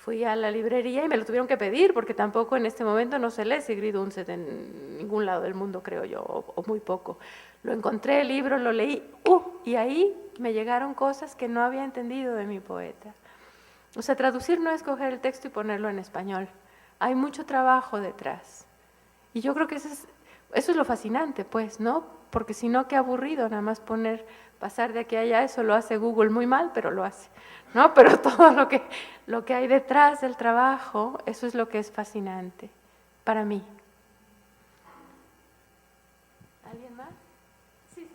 fui a la librería y me lo tuvieron que pedir, porque tampoco en este momento no se lee Sigrid Undset en ningún lado del mundo, creo yo, o muy poco. Lo encontré, el libro, lo leí, y ahí me llegaron cosas que no había entendido de mi poeta. O sea, traducir no es coger el texto y ponerlo en español. Hay mucho trabajo detrás. Y yo creo que eso es lo fascinante, pues, ¿no? Porque si no, qué aburrido nada más pasar de aquí a allá, eso lo hace Google muy mal, pero lo hace, ¿no? Pero todo lo que hay detrás del trabajo, eso es lo que es fascinante para mí. ¿Alguien más? Sí, sí.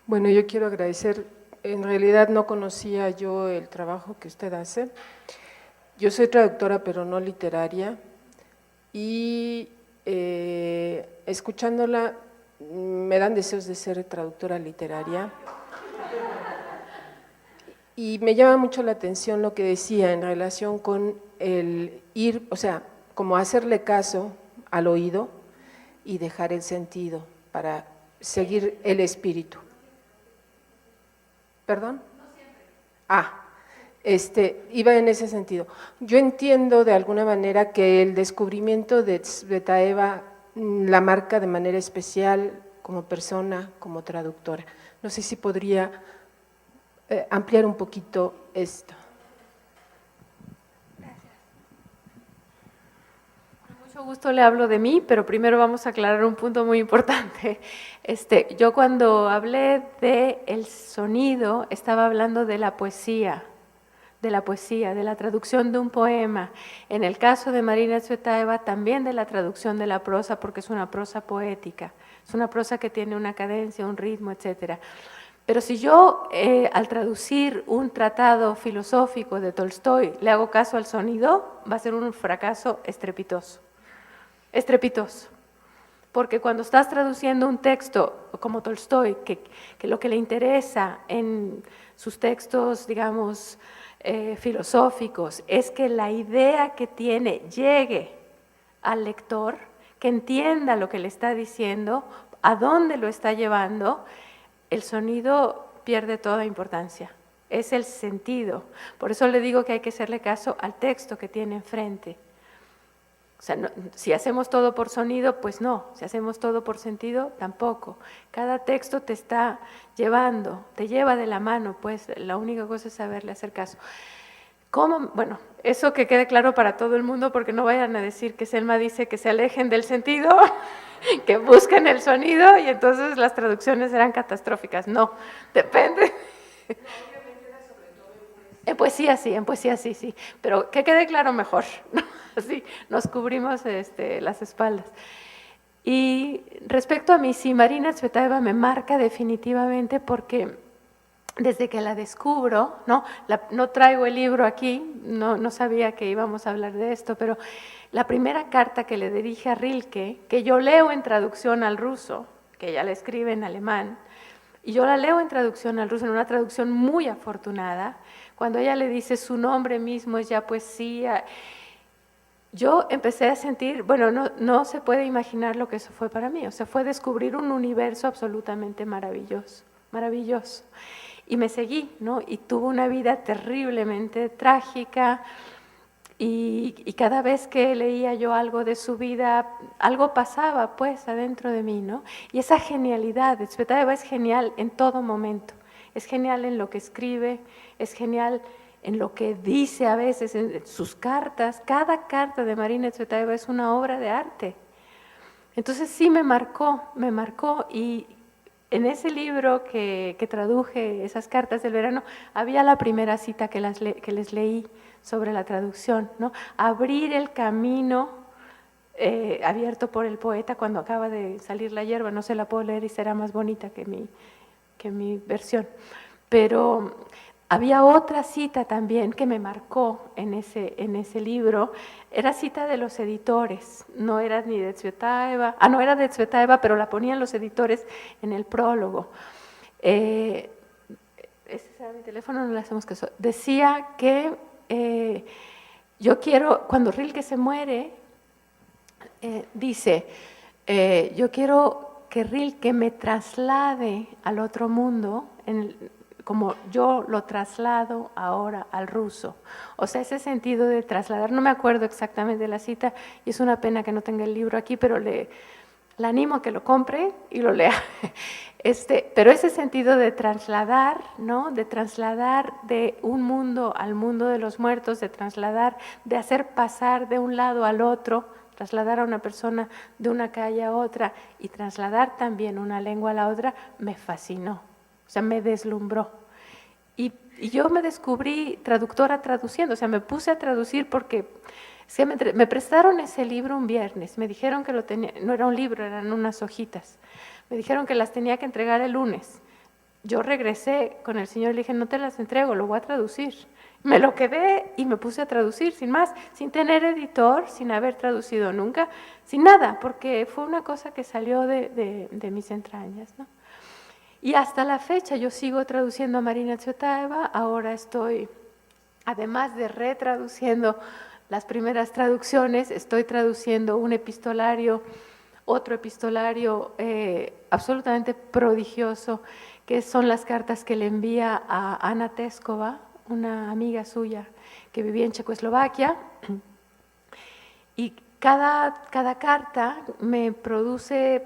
Bueno, yo quiero agradecer, en realidad no conocía yo el trabajo que usted hace. Yo soy traductora, pero no literaria, y escuchándola me dan deseos de ser traductora literaria. Y me llama mucho la atención lo que decía en relación con el ir, o sea, como hacerle caso al oído y dejar el sentido para seguir el espíritu. ¿Perdón? Iba en ese sentido. Yo entiendo de alguna manera que el descubrimiento de Tsvetaeva la marca de manera especial como persona, como traductora. No sé si podría ampliar un poquito esto. Con mucho gusto le hablo de mí, pero primero vamos a aclarar un punto muy importante. Yo cuando hablé del sonido, estaba hablando de la poesía, de la traducción de un poema. En el caso de Marina Tsvetaeva, también de la traducción de la prosa, porque es una prosa poética, es una prosa que tiene una cadencia, un ritmo, etcétera. Pero si yo, al traducir un tratado filosófico de Tolstoy, le hago caso al sonido, va a ser un fracaso estrepitoso. Estrepitoso. Porque cuando estás traduciendo un texto como Tolstoy, que lo que le interesa en sus textos, digamos, filosóficos, es que la idea que tiene llegue al lector, que entienda lo que le está diciendo, a dónde lo está llevando, el sonido pierde toda importancia. Es el sentido. Por eso le digo que hay que hacerle caso al texto que tiene enfrente. O sea, no, si hacemos todo por sonido, pues no. Si hacemos todo por sentido, tampoco. Cada texto te está llevando, te lleva de la mano, pues la única cosa es saberle hacer caso. ¿Cómo? Bueno, eso que quede claro para todo el mundo, porque no vayan a decir que Selma dice que se alejen del sentido, que busquen el sonido y entonces las traducciones serán catastróficas. No, depende. En poesía sí, sí, pero que quede claro mejor, ¿no? Así nos cubrimos las espaldas. Y respecto a mí, sí, Marina Tsvetaeva me marca definitivamente porque desde que la descubro, no traigo el libro aquí, no sabía que íbamos a hablar de esto, pero la primera carta que le dirige a Rilke, que yo leo en traducción al ruso, que ella la escribe en alemán, y yo la leo en traducción al ruso, en una traducción muy afortunada, cuando ella le dice su nombre mismo es ya poesía, yo empecé a sentir, bueno, no se puede imaginar lo que eso fue para mí, o sea, fue descubrir un universo absolutamente maravilloso, maravilloso. Y me seguí, ¿no? Y tuvo una vida terriblemente trágica y cada vez que leía yo algo de su vida, algo pasaba pues adentro de mí, ¿no? Y esa genialidad de Tsvetaeva es genial en todo momento, es genial en lo que escribe, es genial en lo que dice a veces, en sus cartas. Cada carta de Marina Tsvetaeva es una obra de arte. Entonces sí me marcó y en ese libro que traduje, esas cartas del verano, había la primera cita que les leí sobre la traducción, ¿no? Abrir el camino abierto por el poeta cuando acaba de salir la hierba, no se la puedo leer y será más bonita que mi versión, pero había otra cita también que me marcó en ese libro, era cita de los editores, no era ni de Tsvetaeva, no era de Tsvetaeva, pero la ponían los editores en el prólogo. Ese era mi teléfono, no le hacemos caso. Decía que yo quiero, cuando Rilke se muere, dice, yo quiero que Rilke me traslade al otro mundo, como yo lo traslado ahora al ruso. O sea, ese sentido de trasladar, no me acuerdo exactamente de la cita, y es una pena que no tenga el libro aquí, pero la animo a que lo compre y lo lea. Pero ese sentido de trasladar, ¿no? De trasladar de un mundo al mundo de los muertos, de trasladar, de hacer pasar de un lado al otro, trasladar a una persona de una calle a otra y trasladar también una lengua a la otra, me fascinó, o sea, me deslumbró. Y yo me descubrí traductora traduciendo, o sea, me puse a traducir porque me prestaron ese libro un viernes, me dijeron que lo tenía, no era un libro, eran unas hojitas, me dijeron que las tenía que entregar el lunes. Yo regresé con el señor y le dije, no te las entrego, lo voy a traducir. Me lo quedé y me puse a traducir, sin más, sin tener editor, sin haber traducido nunca, sin nada, porque fue una cosa que salió de mis entrañas, ¿no? Y hasta la fecha yo sigo traduciendo a Marina Tsvetaeva, ahora estoy, además de retraduciendo las primeras traducciones, estoy traduciendo un epistolario, otro epistolario absolutamente prodigioso, que son las cartas que le envía a Ana Teskova, una amiga suya que vivía en Checoslovaquia, y cada carta me produce,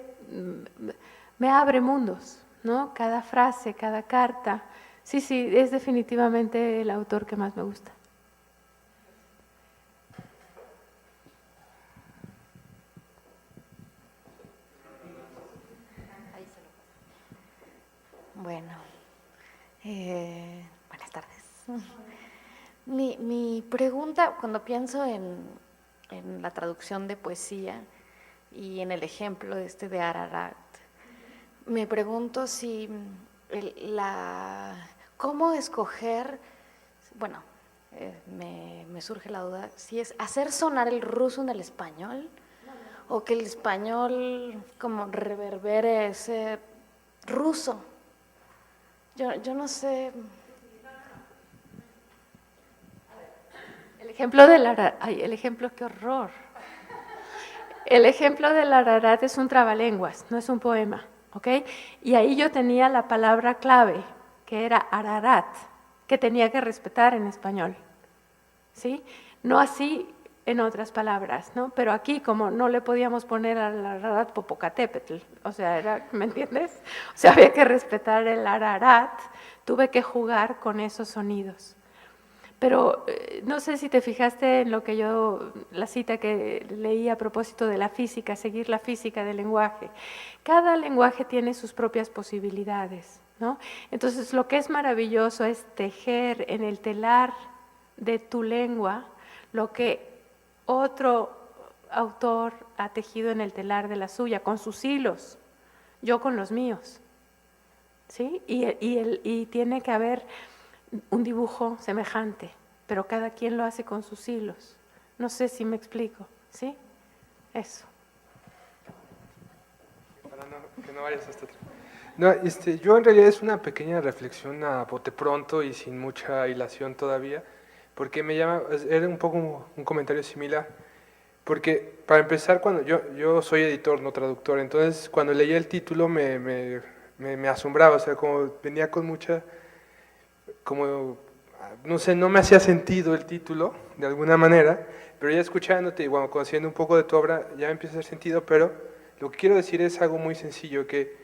me abre mundos, ¿no? Cada frase, cada carta. Sí, es definitivamente el autor que más me gusta. Bueno, buenas tardes. Mi pregunta, cuando pienso en la traducción de poesía y en el ejemplo de Ararat, me pregunto si cómo escoger, bueno, me surge la duda, si es hacer sonar el ruso en el español o que el español como reverbere ese ruso. Yo no sé. El ejemplo del Ararat, el ejemplo, qué horror. El ejemplo del Ararat es un trabalenguas, no es un poema, ¿ok? Y ahí yo tenía la palabra clave, que era Ararat, que tenía que respetar en español, ¿sí? No así en otras palabras, ¿no? Pero aquí, como no le podíamos poner al Ararat Popocatépetl, o sea, ¿me entiendes? O sea, había que respetar el Ararat, tuve que jugar con esos sonidos. Pero no sé si te fijaste en la cita que leí a propósito de la física, seguir la física del lenguaje. Cada lenguaje tiene sus propias posibilidades, ¿no? Entonces, lo que es maravilloso es tejer en el telar de tu lengua lo que otro autor ha tejido en el telar de la suya, con sus hilos, yo con los míos, ¿sí? Y tiene que haber un dibujo semejante, pero cada quien lo hace con sus hilos. No sé si me explico, ¿sí? Eso. Para que no vayas hasta atrás. No, yo en realidad es una pequeña reflexión a bote pronto y sin mucha hilación todavía, porque era un poco un comentario similar, porque para empezar, cuando yo soy editor, no traductor, entonces cuando leía el título me asombraba, o sea, como venía con mucha, como, no sé, no me hacía sentido el título, de alguna manera, pero ya escuchándote y bueno, conociendo un poco de tu obra, ya me empieza a hacer sentido, pero lo que quiero decir es algo muy sencillo, que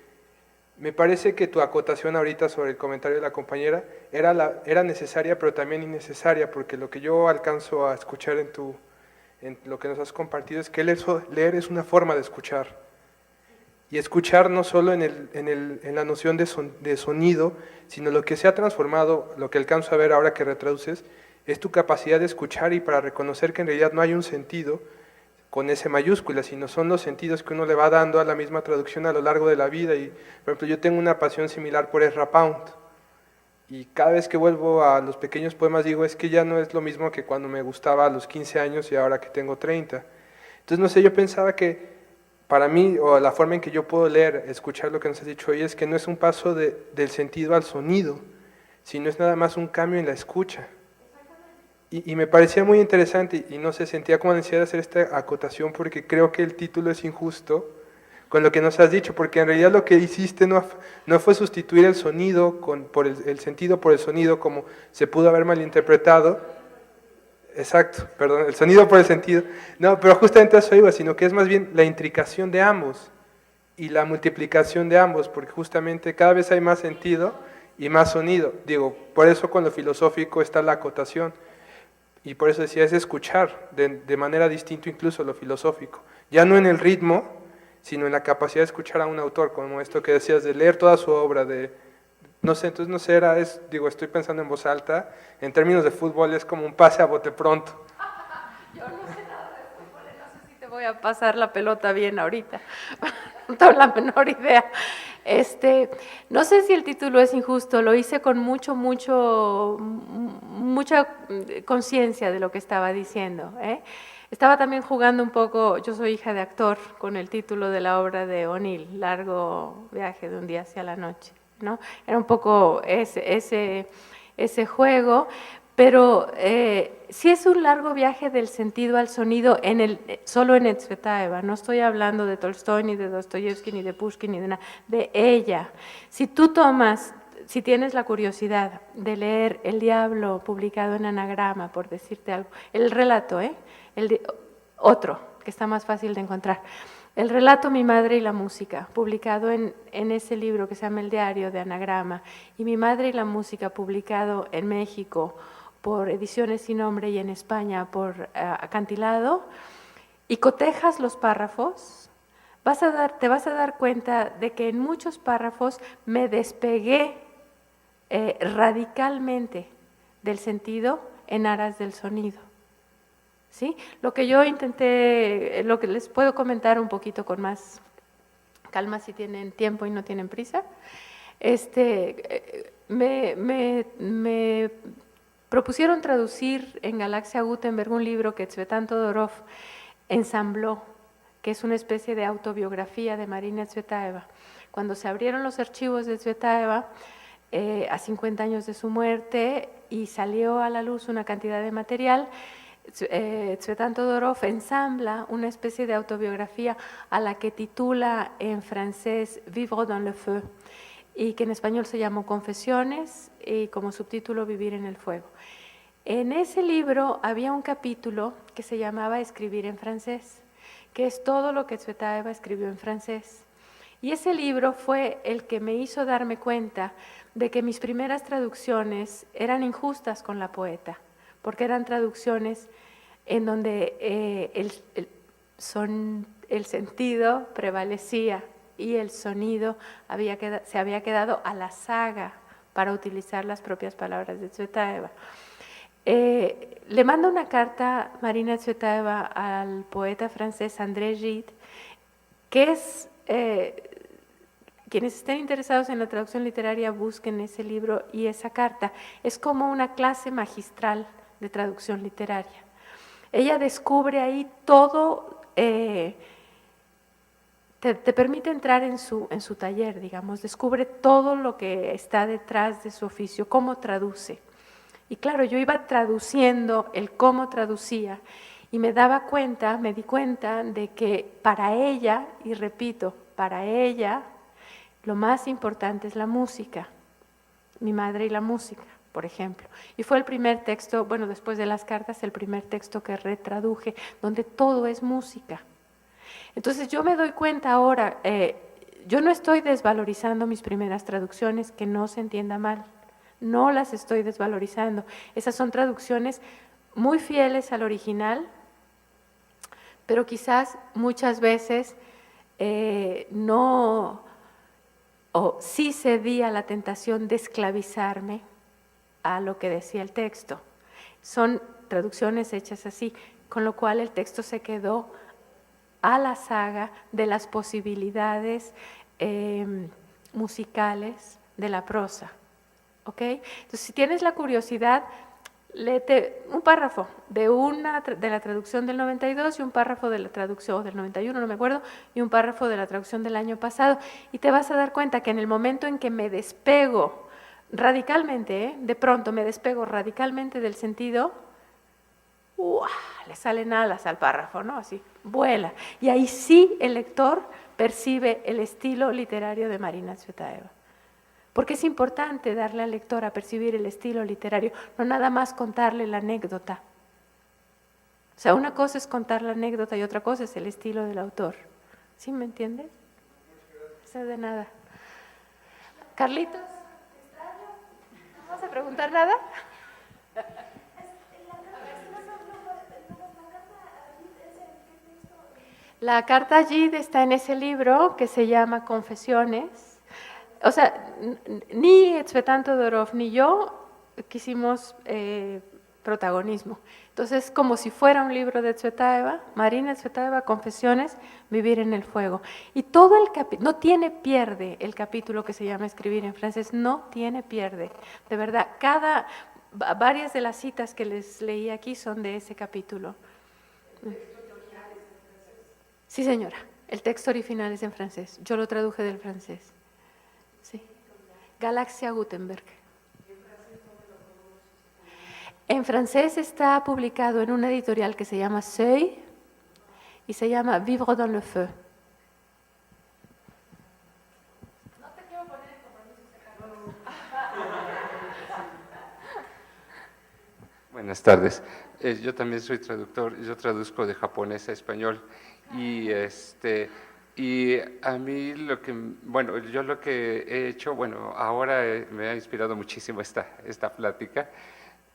me parece que tu acotación ahorita sobre el comentario de la compañera era necesaria, pero también innecesaria, porque lo que yo alcanzo a escuchar en lo que nos has compartido es que leer es una forma de escuchar. Y escuchar no solo en la noción de sonido, sino lo que se ha transformado, lo que alcanzo a ver ahora que retraduces, es tu capacidad de escuchar y para reconocer que en realidad no hay un sentido con S mayúscula, sino son los sentidos que uno le va dando a la misma traducción a lo largo de la vida. Y, por ejemplo, yo tengo una pasión similar por Ezra Pound, y cada vez que vuelvo a los pequeños poemas digo, es que ya no es lo mismo que cuando me gustaba a los 15 años y ahora que tengo 30. Entonces, no sé, yo pensaba que para mí, o la forma en que yo puedo leer, escuchar lo que nos has dicho hoy, es que no es un paso del sentido al sonido, sino es nada más un cambio en la escucha. Y me parecía muy interesante y no sé, sentía como necesidad de hacer esta acotación porque creo que el título es injusto con lo que nos has dicho, porque en realidad lo que hiciste no fue sustituir el sonido por el sentido por el sonido, como se pudo haber malinterpretado. Exacto, perdón, el sonido por el sentido. No, pero justamente eso iba, sino que es más bien la intricación de ambos y la multiplicación de ambos, porque justamente cada vez hay más sentido y más sonido. Digo, por eso con lo filosófico está la acotación. Y por eso decía, es escuchar de manera distinta incluso lo filosófico. Ya no en el ritmo, sino en la capacidad de escuchar a un autor, como esto que decías, de leer toda su obra, no sé, entonces no sé, estoy pensando en voz alta, en términos de fútbol es como un pase a bote pronto. Yo no sé nada de fútbol, no sé si te voy a pasar la pelota bien ahorita, no tengo la menor idea. No sé si el título es injusto, lo hice con mucha conciencia de lo que estaba diciendo, ¿eh? Estaba también jugando un poco, yo soy hija de actor, con el título de la obra de O'Neill, Largo viaje de un día hacia la noche, ¿no? Era un poco ese juego, pero sí es un largo viaje del sentido al sonido solo en Tsvetaeva. No estoy hablando de Tolstoy, ni de Dostoyevsky, ni de Pushkin, ni de nada, de ella. Si tienes la curiosidad de leer El Diablo publicado en Anagrama, por decirte algo, el relato, otro, que está más fácil de encontrar, el relato Mi madre y la música, publicado en ese libro que se llama El diario de Anagrama, y Mi madre y la música, publicado en México por Ediciones Sin Nombre y en España por Acantilado, y cotejas los párrafos, te vas a dar cuenta de que en muchos párrafos me despegué radicalmente del sentido en aras del sonido. ¿Sí? Lo que yo intenté, lo que les puedo comentar un poquito con más calma si tienen tiempo y no tienen prisa, me propusieron traducir en Galaxia Gutenberg un libro que Tsvetan Todorov ensambló, que es una especie de autobiografía de Marina Tsvetaeva. Cuando se abrieron los archivos de Tsvetaeva, a 50 años de su muerte, y salió a la luz una cantidad de material, Tsvetan Todorov ensambla una especie de autobiografía a la que titula en francés Vivre dans le feu, y que en español se llamó Confesiones, y como subtítulo Vivir en el fuego. En ese libro había un capítulo que se llamaba Escribir en francés, que es todo lo que Tsvetaeva escribió en francés. Y ese libro fue el que me hizo darme cuenta de que mis primeras traducciones eran injustas con la poeta, porque eran traducciones en donde el sentido prevalecía y el sonido se había quedado a la saga para utilizar las propias palabras de Tsvetaeva. Le manda una carta Marina Tsvetaeva al poeta francés André Gide, que es, quienes estén interesados en la traducción literaria busquen ese libro y esa carta. Es como una clase magistral de traducción literaria. Ella descubre ahí todo, te permite entrar en su taller, digamos, descubre todo lo que está detrás de su oficio, cómo traduce. Y claro, yo iba traduciendo el cómo traducía y me di cuenta de que para ella, y repito, para ella, lo más importante es la música, Mi madre y la música, por ejemplo. Y fue el primer texto, bueno, después de las cartas, el primer texto que retraduje, donde todo es música. Entonces yo me doy cuenta ahora, yo no estoy desvalorizando mis primeras traducciones, que no se entienda mal, no las estoy desvalorizando. Esas son traducciones muy fieles al original, pero quizás muchas veces sí cedí a la tentación de esclavizarme a lo que decía el texto. Son traducciones hechas así, con lo cual el texto se quedó a la saga de las posibilidades musicales de la prosa. ¿Ok? Entonces, si tienes la curiosidad, léete un párrafo de la traducción del 92 y un párrafo de la traducción del 91, no me acuerdo, y un párrafo de la traducción del año pasado, y te vas a dar cuenta que en el momento en que me despego radicalmente, de pronto me despego radicalmente del sentido, ¡uah!, le salen alas al párrafo, ¿no? Así, vuela. Y ahí sí el lector percibe el estilo literario de Marina Tsvetaeva. Porque es importante darle al lector a percibir el estilo literario, no nada más contarle la anécdota. O sea, una cosa es contar la anécdota y otra cosa es el estilo del autor. ¿Sí me entiendes? No de nada. Carlitos, ¿no vas a preguntar nada? La carta Gide está en ese libro que se llama Confesiones. O sea, ni Tsvetan Todorov ni yo quisimos protagonismo. Entonces, como si fuera un libro de Tsvetaeva, Marina Tsvetaeva, Confesiones, Vivir en el fuego. Y todo el capítulo, no tiene pierde el capítulo que se llama Escribir en francés, no tiene pierde. De verdad, varias de las citas que les leí aquí son de ese capítulo. Sí, señora, el texto original es en francés. Yo lo traduje del francés. Sí. Galaxia Gutenberg. En francés está publicado en una editorial que se llama Seuil y se llama Vivre dans le feu. No te quiero poner en compromiso. Buenas tardes. Yo también soy traductor, yo traduzco de japonés a español y a mí yo lo que he hecho, ahora me ha inspirado muchísimo esta plática.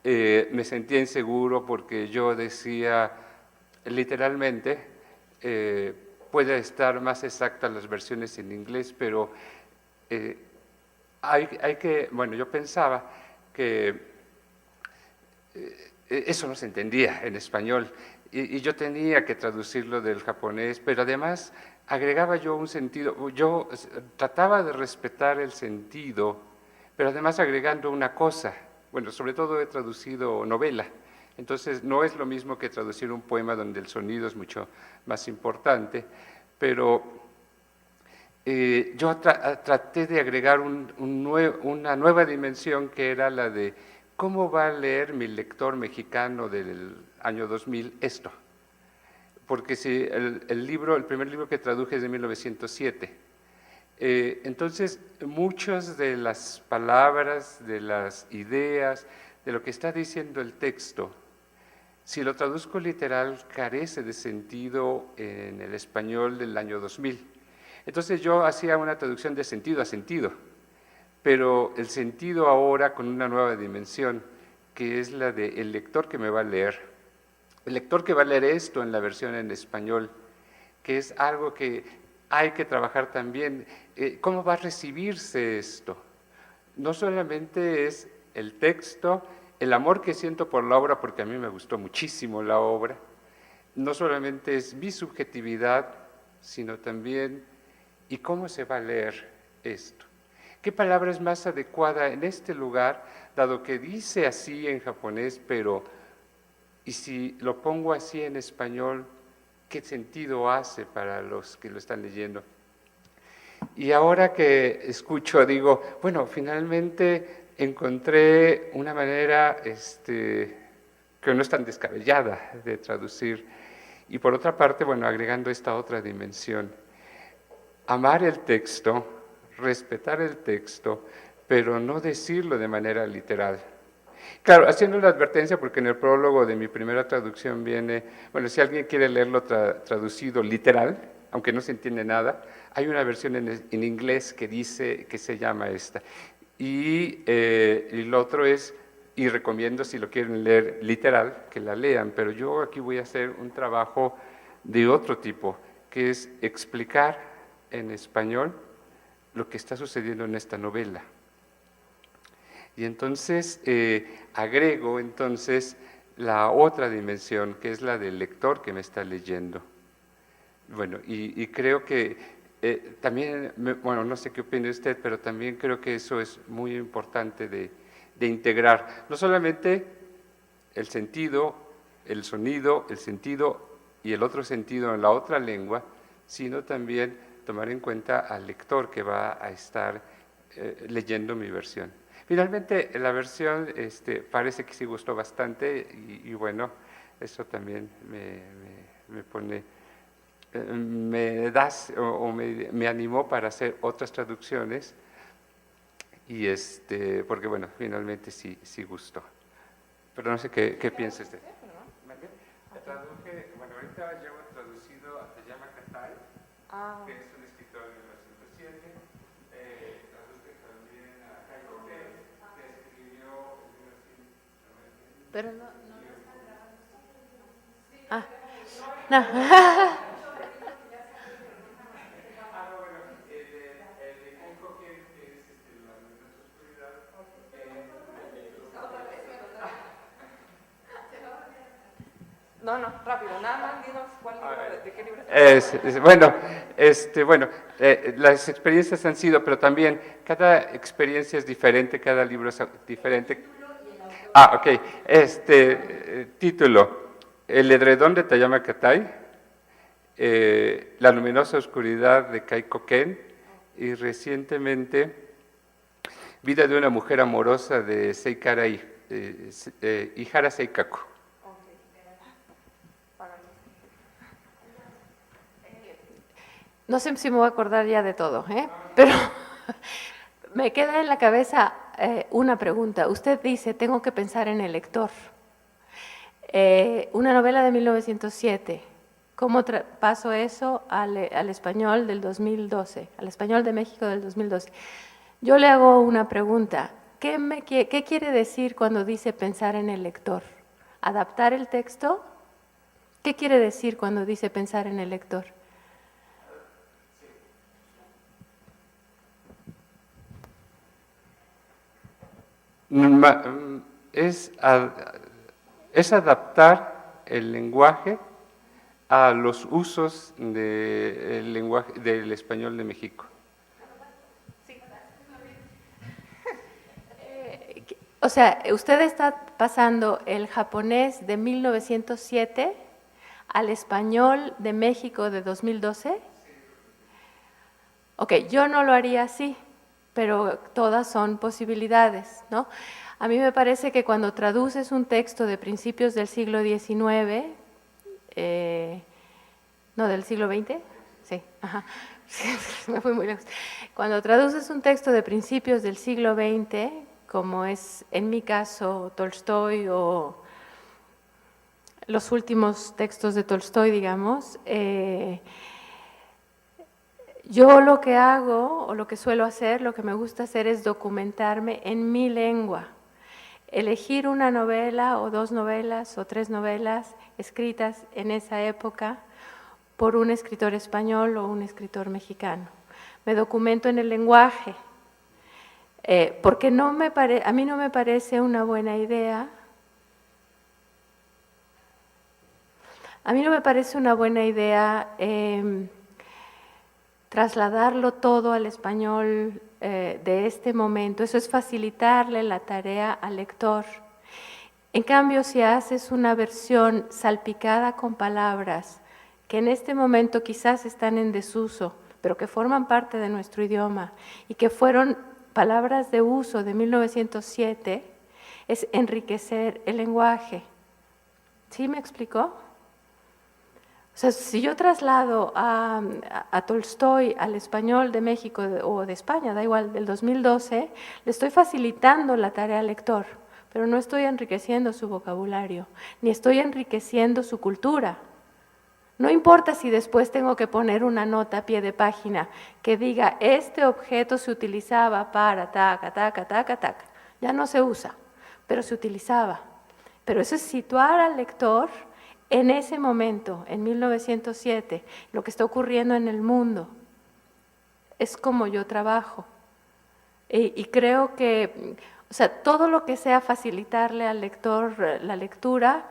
Me sentía inseguro porque yo decía, literalmente, puede estar más exactas las versiones en inglés, pero yo pensaba que eso no se entendía en español y yo tenía que traducirlo del japonés, pero además agregaba yo un sentido, yo trataba de respetar el sentido, pero además agregando una cosa. Bueno, sobre todo he traducido novela, entonces no es lo mismo que traducir un poema donde el sonido es mucho más importante, pero yo traté de agregar una nueva dimensión que era la de cómo va a leer mi lector mexicano del año 2000 esto, porque si el primer libro que traduje es de 1907, entonces, muchas de las palabras, de las ideas, de lo que está diciendo el texto, si lo traduzco literal, carece de sentido en el español del año 2000. Entonces yo hacía una traducción de sentido a sentido, pero el sentido ahora con una nueva dimensión, que es la del lector que me va a leer. El lector que va a leer esto en la versión en español, que es algo que hay que trabajar también. ¿Cómo va a recibirse esto? No solamente es el texto, el amor que siento por la obra, porque a mí me gustó muchísimo la obra, no solamente es mi subjetividad, sino también, ¿y cómo se va a leer esto? ¿Qué palabra es más adecuada en este lugar, dado que dice así en japonés, pero, y si lo pongo así en español, ¿qué sentido hace para los que lo están leyendo? Y ahora que escucho, digo, bueno, finalmente encontré una manera que no es tan descabellada de traducir. Y por otra parte, agregando esta otra dimensión, amar el texto, respetar el texto, pero no decirlo de manera literal. Claro, haciendo la advertencia, porque en el prólogo de mi primera traducción viene, si alguien quiere leerlo traducido literal, aunque no se entiende nada, hay una versión en inglés que dice, que se llama esta. Y lo otro es, y recomiendo si lo quieren leer literal, que la lean, pero yo aquí voy a hacer un trabajo de otro tipo, que es explicar en español lo que está sucediendo en esta novela. Y entonces agrego la otra dimensión, que es la del lector que me está leyendo. Y creo que también, no sé qué opina usted, pero también creo que eso es muy importante de integrar, no solamente el sentido, el sonido, el sentido y el otro sentido en la otra lengua, sino también tomar en cuenta al lector que va a estar leyendo mi versión. Finalmente, la versión parece que sí gustó bastante y Eso también me pone, me das o me animó para hacer otras traducciones y porque bueno, finalmente sí gustó. Pero no sé qué piensas de eso. Traduje, bueno, ahorita llevo traducido a Tayama Katay, que es un escritor de 1907. Traduje también a Kai Koken, que escribió en 1990. Pero no están grabando. No. No, rápido, nada más dinos cuál libro, de qué libro. Bueno, las experiencias han sido, pero también cada experiencia es diferente, cada libro es diferente. Ok. Título: El edredón de Tayama Katay, La luminosa oscuridad de Kai Koken, y recientemente Vida de una mujer amorosa de Seikara Ihara Seikaku. No sé si me voy a acordar ya de todo, pero me queda en la cabeza una pregunta. Usted dice, tengo que pensar en el lector. Una novela de 1907, ¿cómo paso eso al español del 2012, al español de México del 2012? Yo le hago una pregunta. ¿Qué quiere decir cuando dice pensar en el lector? ¿Adaptar el texto? ¿Qué quiere decir cuando dice pensar en el lector? Es adaptar el lenguaje a los usos del lenguaje del español de México. O sea, usted está pasando el japonés de 1907 al español de México de 2012. Ok, yo no lo haría así, pero todas son posibilidades, ¿no? A mí me parece que cuando traduces un texto de principios del siglo XIX, no, del siglo XX, sí, ajá, me fui muy lejos. Cuando traduces un texto de principios del siglo XX, como es en mi caso Tolstoy o los últimos textos de Tolstoy, digamos, yo lo que hago o lo que suelo hacer, lo que me gusta hacer es documentarme en mi lengua, elegir una novela o dos novelas o tres novelas escritas en esa época por un escritor español o un escritor mexicano. Me documento en el lenguaje, porque a mí no me parece una buena idea. A mí no me parece una buena idea trasladarlo todo al español de este momento. Eso es facilitarle la tarea al lector. En cambio, si haces una versión salpicada con palabras que en este momento quizás están en desuso, pero que forman parte de nuestro idioma y que fueron palabras de uso de 1907, es enriquecer el lenguaje. ¿Sí me explicó? O sea, si yo traslado a Tolstoy al español de México o de España, da igual, del 2012, le estoy facilitando la tarea al lector, pero no estoy enriqueciendo su vocabulario, ni estoy enriqueciendo su cultura. No importa si después tengo que poner una nota a pie de página que diga, este objeto se utilizaba para taca, taca, taca, taca. Ya no se usa, pero se utilizaba. Pero eso es situar al lector en ese momento, en 1907, lo que está ocurriendo en el mundo. Es como yo trabajo. Y creo que, o sea, todo lo que sea facilitarle al lector la lectura,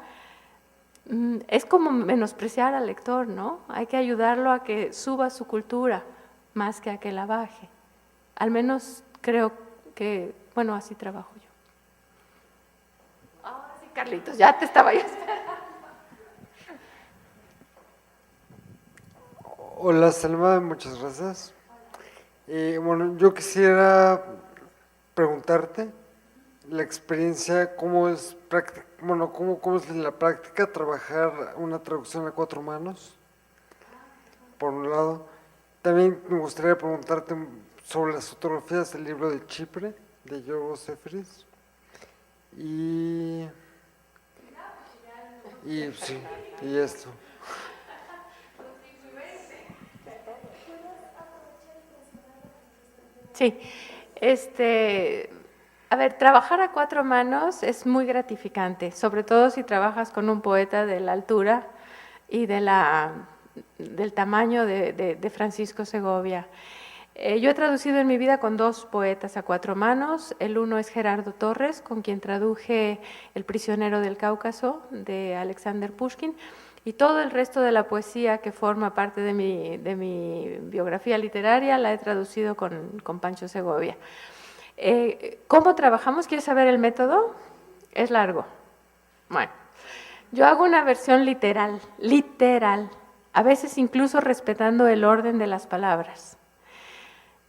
es como menospreciar al lector, ¿no? Hay que ayudarlo a que suba su cultura más que a que la baje. Al menos creo que, bueno, así trabajo yo. Ahora sí, Carlitos, ya te estaba yo esperando. Hola, Salma, muchas gracias. Bueno, yo quisiera preguntarte, la experiencia, cómo es cómo es en la práctica trabajar una traducción a 4 manos, por un lado. También me gustaría preguntarte sobre las fotografías del libro de Chipre, de Yorgos Seferis. Y esto. Sí, a ver, trabajar a 4 manos es muy gratificante, sobre todo si trabajas con un poeta de la altura y del tamaño de Francisco Segovia. Yo he traducido en mi vida con 2 poetas a 4 manos. El uno es Gerardo Torres, con quien traduje El prisionero del Cáucaso, de Alexander Pushkin, y todo el resto de la poesía que forma parte de mi biografía literaria la he traducido con Pancho Segovia. ¿Cómo trabajamos? ¿Quieres saber el método? Es largo. Bueno, yo hago una versión literal, a veces incluso respetando el orden de las palabras.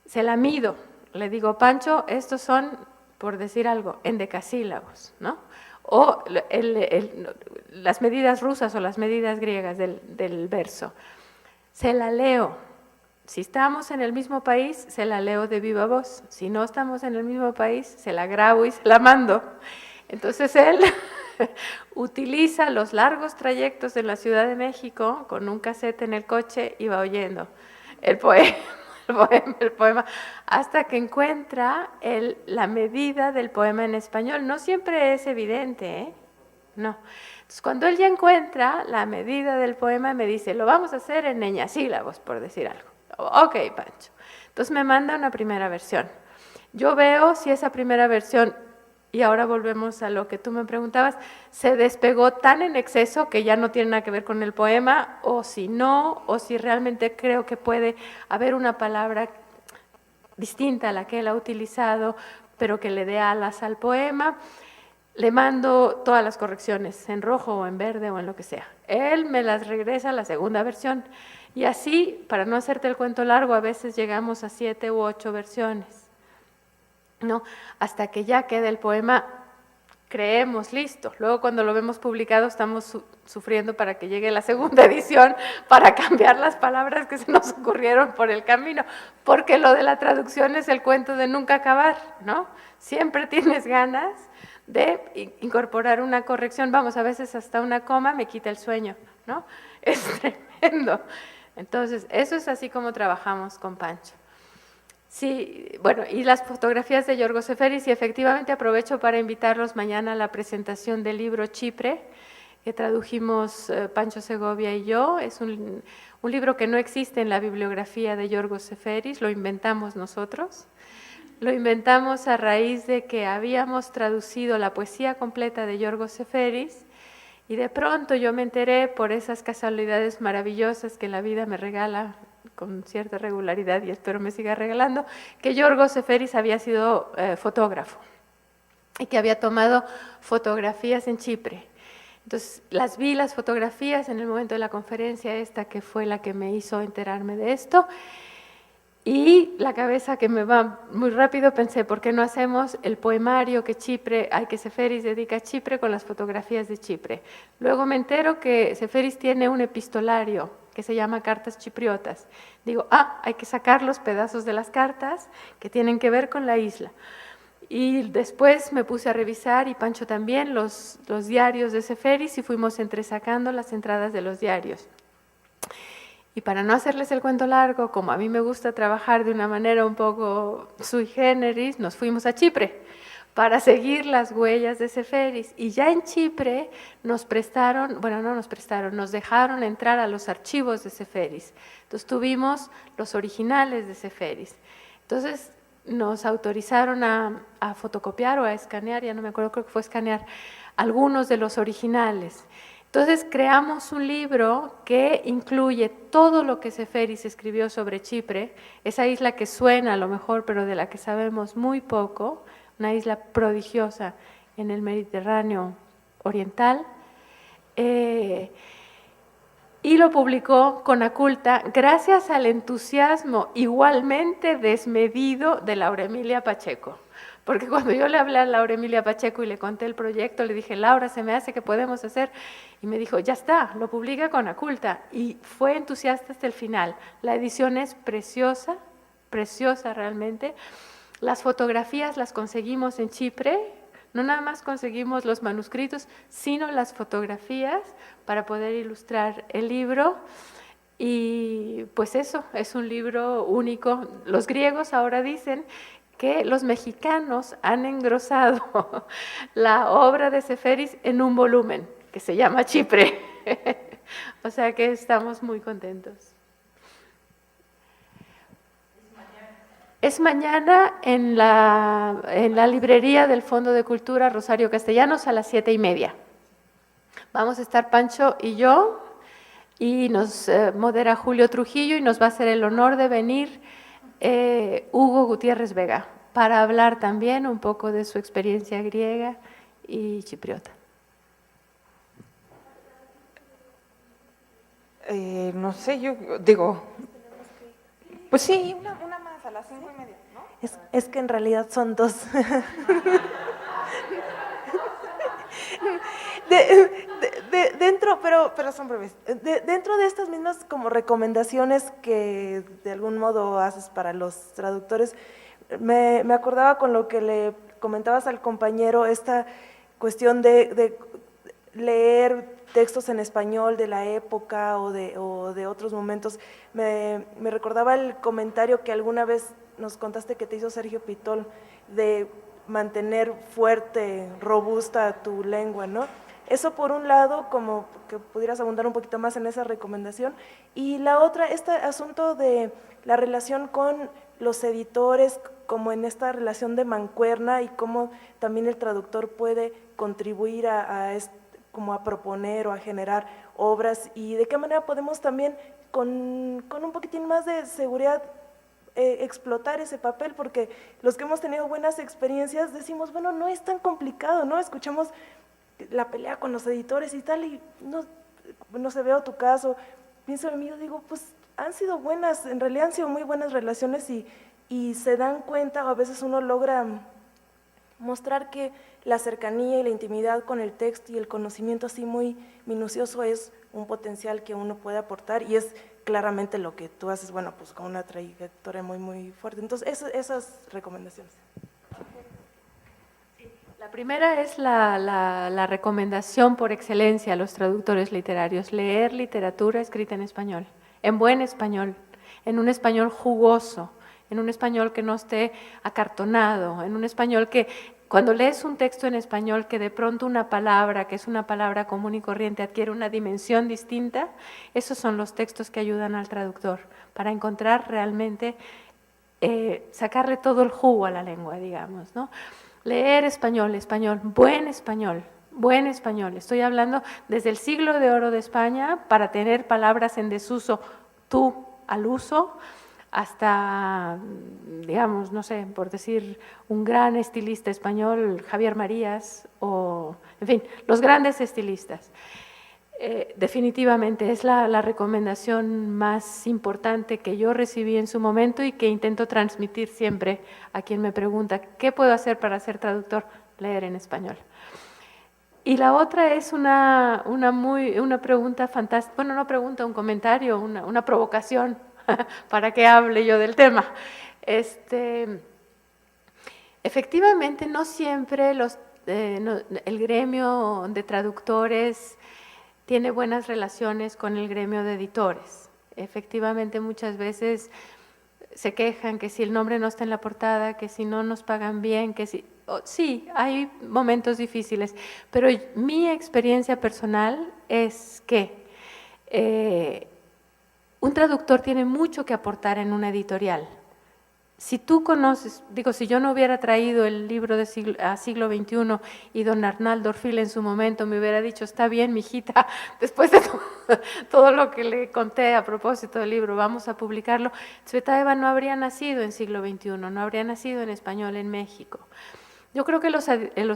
Se la mido, le digo, Pancho, estos son, por decir algo, endecasílabos, ¿no? O las medidas rusas o las medidas griegas del verso. Se la leo. Si estamos en el mismo país, se la leo de viva voz. Si no estamos en el mismo país, se la grabo y se la mando. Entonces él utiliza los largos trayectos en la Ciudad de México con un cassette en el coche y va oyendo el poema, hasta que encuentra la medida del poema en español. No siempre es evidente, ¿eh? No. Entonces, cuando él ya encuentra la medida del poema, me dice, lo vamos a hacer en eñasílabos, por decir algo. Ok, Pancho. Entonces me manda una primera versión. Yo veo si esa primera versión, y ahora volvemos a lo que tú me preguntabas, se despegó tan en exceso que ya no tiene nada que ver con el poema, o si no, o si realmente creo que puede haber una palabra distinta a la que él ha utilizado, pero que le dé alas al poema. Le mando todas las correcciones en rojo o en verde o en lo que sea. Él me las regresa a la segunda versión. Y así, para no hacerte el cuento largo, a veces llegamos a 7 u 8 versiones, ¿no? Hasta que ya quede el poema, creemos, listo. Luego cuando lo vemos publicado estamos sufriendo para que llegue la segunda edición, para cambiar las palabras que se nos ocurrieron por el camino, porque lo de la traducción es el cuento de nunca acabar, ¿no? Siempre tienes ganas de incorporar una corrección, vamos, a veces hasta una coma me quita el sueño, ¿no? Es tremendo. Entonces, eso es así como trabajamos con Pancho. Sí, bueno, y las fotografías de Yorgos Seferis, y efectivamente aprovecho para invitarlos mañana a la presentación del libro Chipre, que tradujimos Pancho Segovia y yo. Es un libro que no existe en la bibliografía de Yorgos Seferis, lo inventamos nosotros. Lo inventamos a raíz de que habíamos traducido la poesía completa de Yorgos Seferis, y de pronto yo me enteré, por esas casualidades maravillosas que la vida me regala con cierta regularidad y espero me siga regalando, que Yorgos Seferis había sido fotógrafo y que había tomado fotografías en Chipre. Entonces vi las fotografías en el momento de la conferencia esta, que fue la que me hizo enterarme de esto, y la cabeza que me va muy rápido pensé, ¿por qué no hacemos el poemario que Seferis dedica a Chipre con las fotografías de Chipre? Luego me entero que Seferis tiene un epistolario que se llama Cartas Chipriotas. Digo, hay que sacar los pedazos de las cartas que tienen que ver con la isla. Y después me puse a revisar, y Pancho también, los diarios de Seferis, y fuimos entresacando las entradas de los diarios. Y para no hacerles el cuento largo, como a mí me gusta trabajar de una manera un poco sui generis, nos fuimos a Chipre para seguir las huellas de Seferis. Y ya en Chipre nos dejaron entrar a los archivos de Seferis. Entonces tuvimos los originales de Seferis. Entonces nos autorizaron a fotocopiar o a escanear, ya no me acuerdo, creo que fue escanear, algunos de los originales. Entonces creamos un libro que incluye todo lo que Seferis escribió sobre Chipre, esa isla que suena a lo mejor, pero de la que sabemos muy poco, una isla prodigiosa en el Mediterráneo oriental, y lo publicó con Aculta gracias al entusiasmo igualmente desmedido de Laura Emilia Pacheco. porque cuando yo le hablé a Laura Emilia Pacheco y le conté el proyecto, le dije, Laura, se me hace que podemos hacer, y me dijo, ya está, lo publica con Aculta, y fue entusiasta hasta el final. La edición es preciosa, preciosa realmente. Las fotografías las conseguimos en Chipre, no nada más conseguimos los manuscritos, sino las fotografías para poder ilustrar el libro. Y pues eso, es un libro único. Los griegos ahora dicen que los mexicanos han engrosado la obra de Seferis en un volumen que se llama Chipre. O sea que estamos muy contentos. Es mañana en la librería del Fondo de Cultura Rosario Castellanos a las 7:30. Vamos a estar Pancho y yo, y nos modera Julio Trujillo, y nos va a hacer el honor de venir Hugo Gutiérrez Vega, para hablar también un poco de su experiencia griega y chipriota. No sé, yo digo, pues sí, una más a las 5:30, ¿no? Es que en realidad son dos. Dentro, pero son breves. Dentro de estas mismas como recomendaciones que de algún modo haces para los traductores, me acordaba con lo que le comentabas al compañero, esta cuestión de leer textos en español de la época o de otros momentos. Me recordaba el comentario que alguna vez nos contaste que te hizo Sergio Pitol, de mantener fuerte, robusta tu lengua, ¿no? Eso por un lado, como que pudieras abundar un poquito más en esa recomendación. Y la otra, este asunto de la relación con los editores, como en esta relación de mancuerna, y cómo también el traductor puede contribuir como a proponer o a generar obras, y de qué manera podemos también con un poquitín más de seguridad explotar ese papel, porque los que hemos tenido buenas experiencias decimos, bueno, no es tan complicado, ¿no? Escuchamos la pelea con los editores y tal, y no se veo tu caso, pienso en mí, digo, pues han sido buenas, en realidad han sido muy buenas relaciones, y se dan cuenta, o a veces uno logra mostrar que la cercanía y la intimidad con el texto y el conocimiento así muy minucioso es un potencial que uno puede aportar, y es claramente lo que tú haces, bueno, pues con una trayectoria muy, muy fuerte. Entonces, esas recomendaciones. La primera es la recomendación por excelencia a los traductores literarios: leer literatura escrita en español, en buen español, en un español jugoso, en un español que no esté acartonado, en un español que cuando lees un texto en español, que de pronto una palabra, que es una palabra común y corriente, adquiere una dimensión distinta, esos son los textos que ayudan al traductor para encontrar realmente, sacarle todo el jugo a la lengua, digamos, ¿no? Leer español, buen español, buen español. Estoy hablando desde el siglo de oro de España, para tener palabras en desuso, tú al uso, hasta, digamos, no sé, por decir, un gran estilista español, Javier Marías, o, en fin, los grandes estilistas. Definitivamente es la recomendación más importante que yo recibí en su momento y que intento transmitir siempre a quien me pregunta, ¿qué puedo hacer para ser traductor? Leer en español. Y la otra es una pregunta fantástica, bueno, no pregunta, un comentario, una provocación, para que hable yo del tema. Efectivamente, no siempre el gremio de traductores tiene buenas relaciones con el gremio de editores. Efectivamente, muchas veces se quejan que si el nombre no está en la portada, que si no nos pagan bien, que si… sí, hay momentos difíciles, pero mi experiencia personal es que un traductor tiene mucho que aportar en una editorial. Si tú conoces, digo, si yo no hubiera traído el libro de siglo XXI y don Arnaldo Orfil en su momento me hubiera dicho, está bien, mijita, después de todo lo que le conté a propósito del libro, vamos a publicarlo, Tsvetaeva no habría nacido en siglo XXI, no habría nacido en español en México. Yo creo que los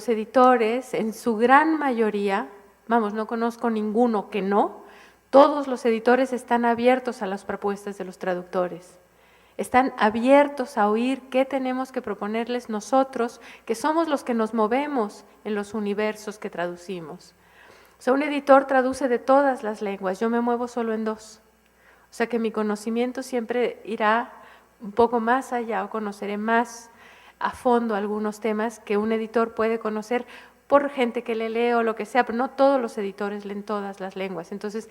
editores, en su gran mayoría, vamos, no conozco ninguno que no, todos los editores están abiertos a las propuestas de los traductores. Están abiertos a oír qué tenemos que proponerles nosotros, que somos los que nos movemos en los universos que traducimos. O sea, un editor traduce de todas las lenguas, yo me muevo solo en 2. O sea que mi conocimiento siempre irá un poco más allá o conoceré más a fondo algunos temas que un editor puede conocer por gente que le lee o lo que sea, pero no todos los editores leen todas las lenguas. Entonces,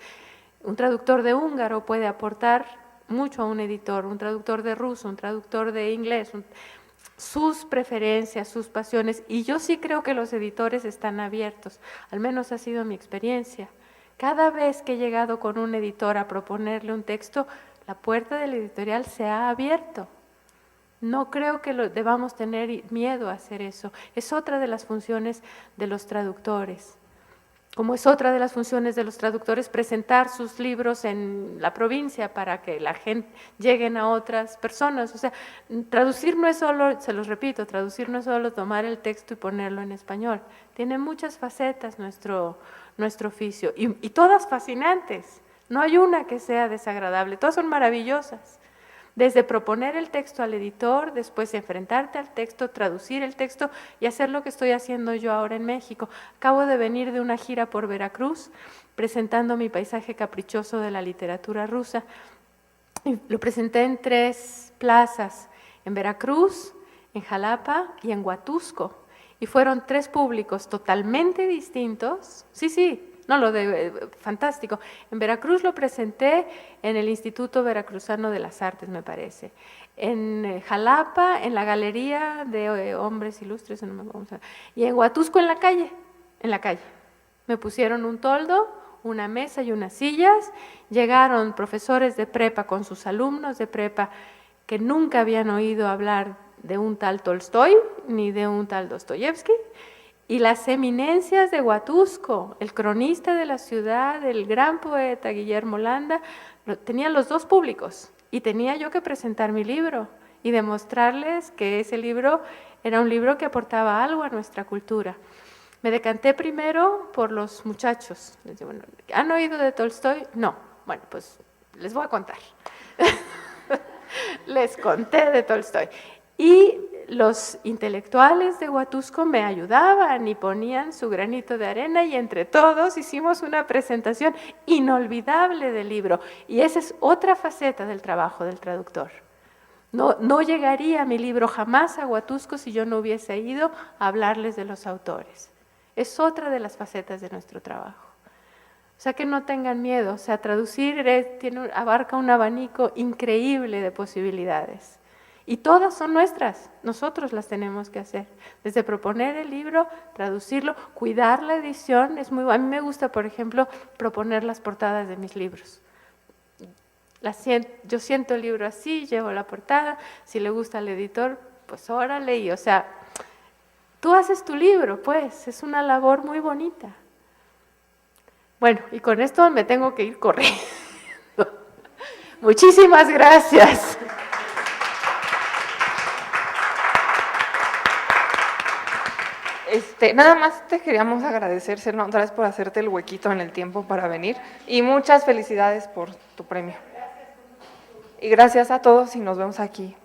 un traductor de húngaro puede aportar mucho a un editor, un traductor de ruso, un traductor de inglés, sus preferencias, sus pasiones, y yo sí creo que los editores están abiertos, al menos ha sido mi experiencia. Cada vez que he llegado con un editor a proponerle un texto, la puerta del editorial se ha abierto. No creo que debamos tener miedo a hacer eso. Es otra de las funciones de los traductores. Como es otra de las funciones de los traductores presentar sus libros en la provincia para que la gente lleguen a otras personas. O sea, traducir no es solo, se los repito, traducir no es solo tomar el texto y ponerlo en español. Tiene muchas facetas nuestro oficio y todas fascinantes. No hay una que sea desagradable, todas son maravillosas. Desde proponer el texto al editor, después enfrentarte al texto, traducir el texto y hacer lo que estoy haciendo yo ahora en México. Acabo de venir de una gira por Veracruz, presentando mi paisaje caprichoso de la literatura rusa. Y lo presenté en 3 plazas, en Veracruz, en Jalapa y en Huatusco. Y fueron 3 públicos totalmente distintos. Sí. No, fantástico. En Veracruz lo presenté en el Instituto Veracruzano de las Artes, me parece. En Jalapa, en la Galería de Hombres Ilustres, no me acuerdo, y en Huatusco en la calle. Me pusieron un toldo, una mesa y unas sillas. Llegaron profesores de prepa con sus alumnos de prepa que nunca habían oído hablar de un tal Tolstoy ni de un tal Dostoyevsky. Y las eminencias de Huatusco, el cronista de la ciudad, el gran poeta Guillermo Landa, tenían los 2 públicos y tenía yo que presentar mi libro y demostrarles que ese libro era un libro que aportaba algo a nuestra cultura. Me decanté primero por los muchachos. Les digo, bueno, ¿han oído de Tolstoy? No. Bueno, pues les voy a contar. Les conté de Tolstoy. Y los intelectuales de Huatusco me ayudaban y ponían su granito de arena y entre todos hicimos una presentación inolvidable del libro. Y esa es otra faceta del trabajo del traductor. No llegaría mi libro jamás a Huatusco si yo no hubiese ido a hablarles de los autores. Es otra de las facetas de nuestro trabajo. O sea, que no tengan miedo. O sea, traducir abarca un abanico increíble de posibilidades. Y todas son nuestras, nosotros las tenemos que hacer. Desde proponer el libro, traducirlo, cuidar la edición. A mí me gusta, por ejemplo, proponer las portadas de mis libros. Yo siento el libro así, llevo la portada, si le gusta al editor, pues órale. Y, o sea, tú haces tu libro, pues, es una labor muy bonita. Bueno, y con esto me tengo que ir corriendo. Muchísimas gracias. Nada más te queríamos agradecer, Selma, otra vez por hacerte el huequito en el tiempo para venir y muchas felicidades por tu premio. Y gracias a todos y nos vemos aquí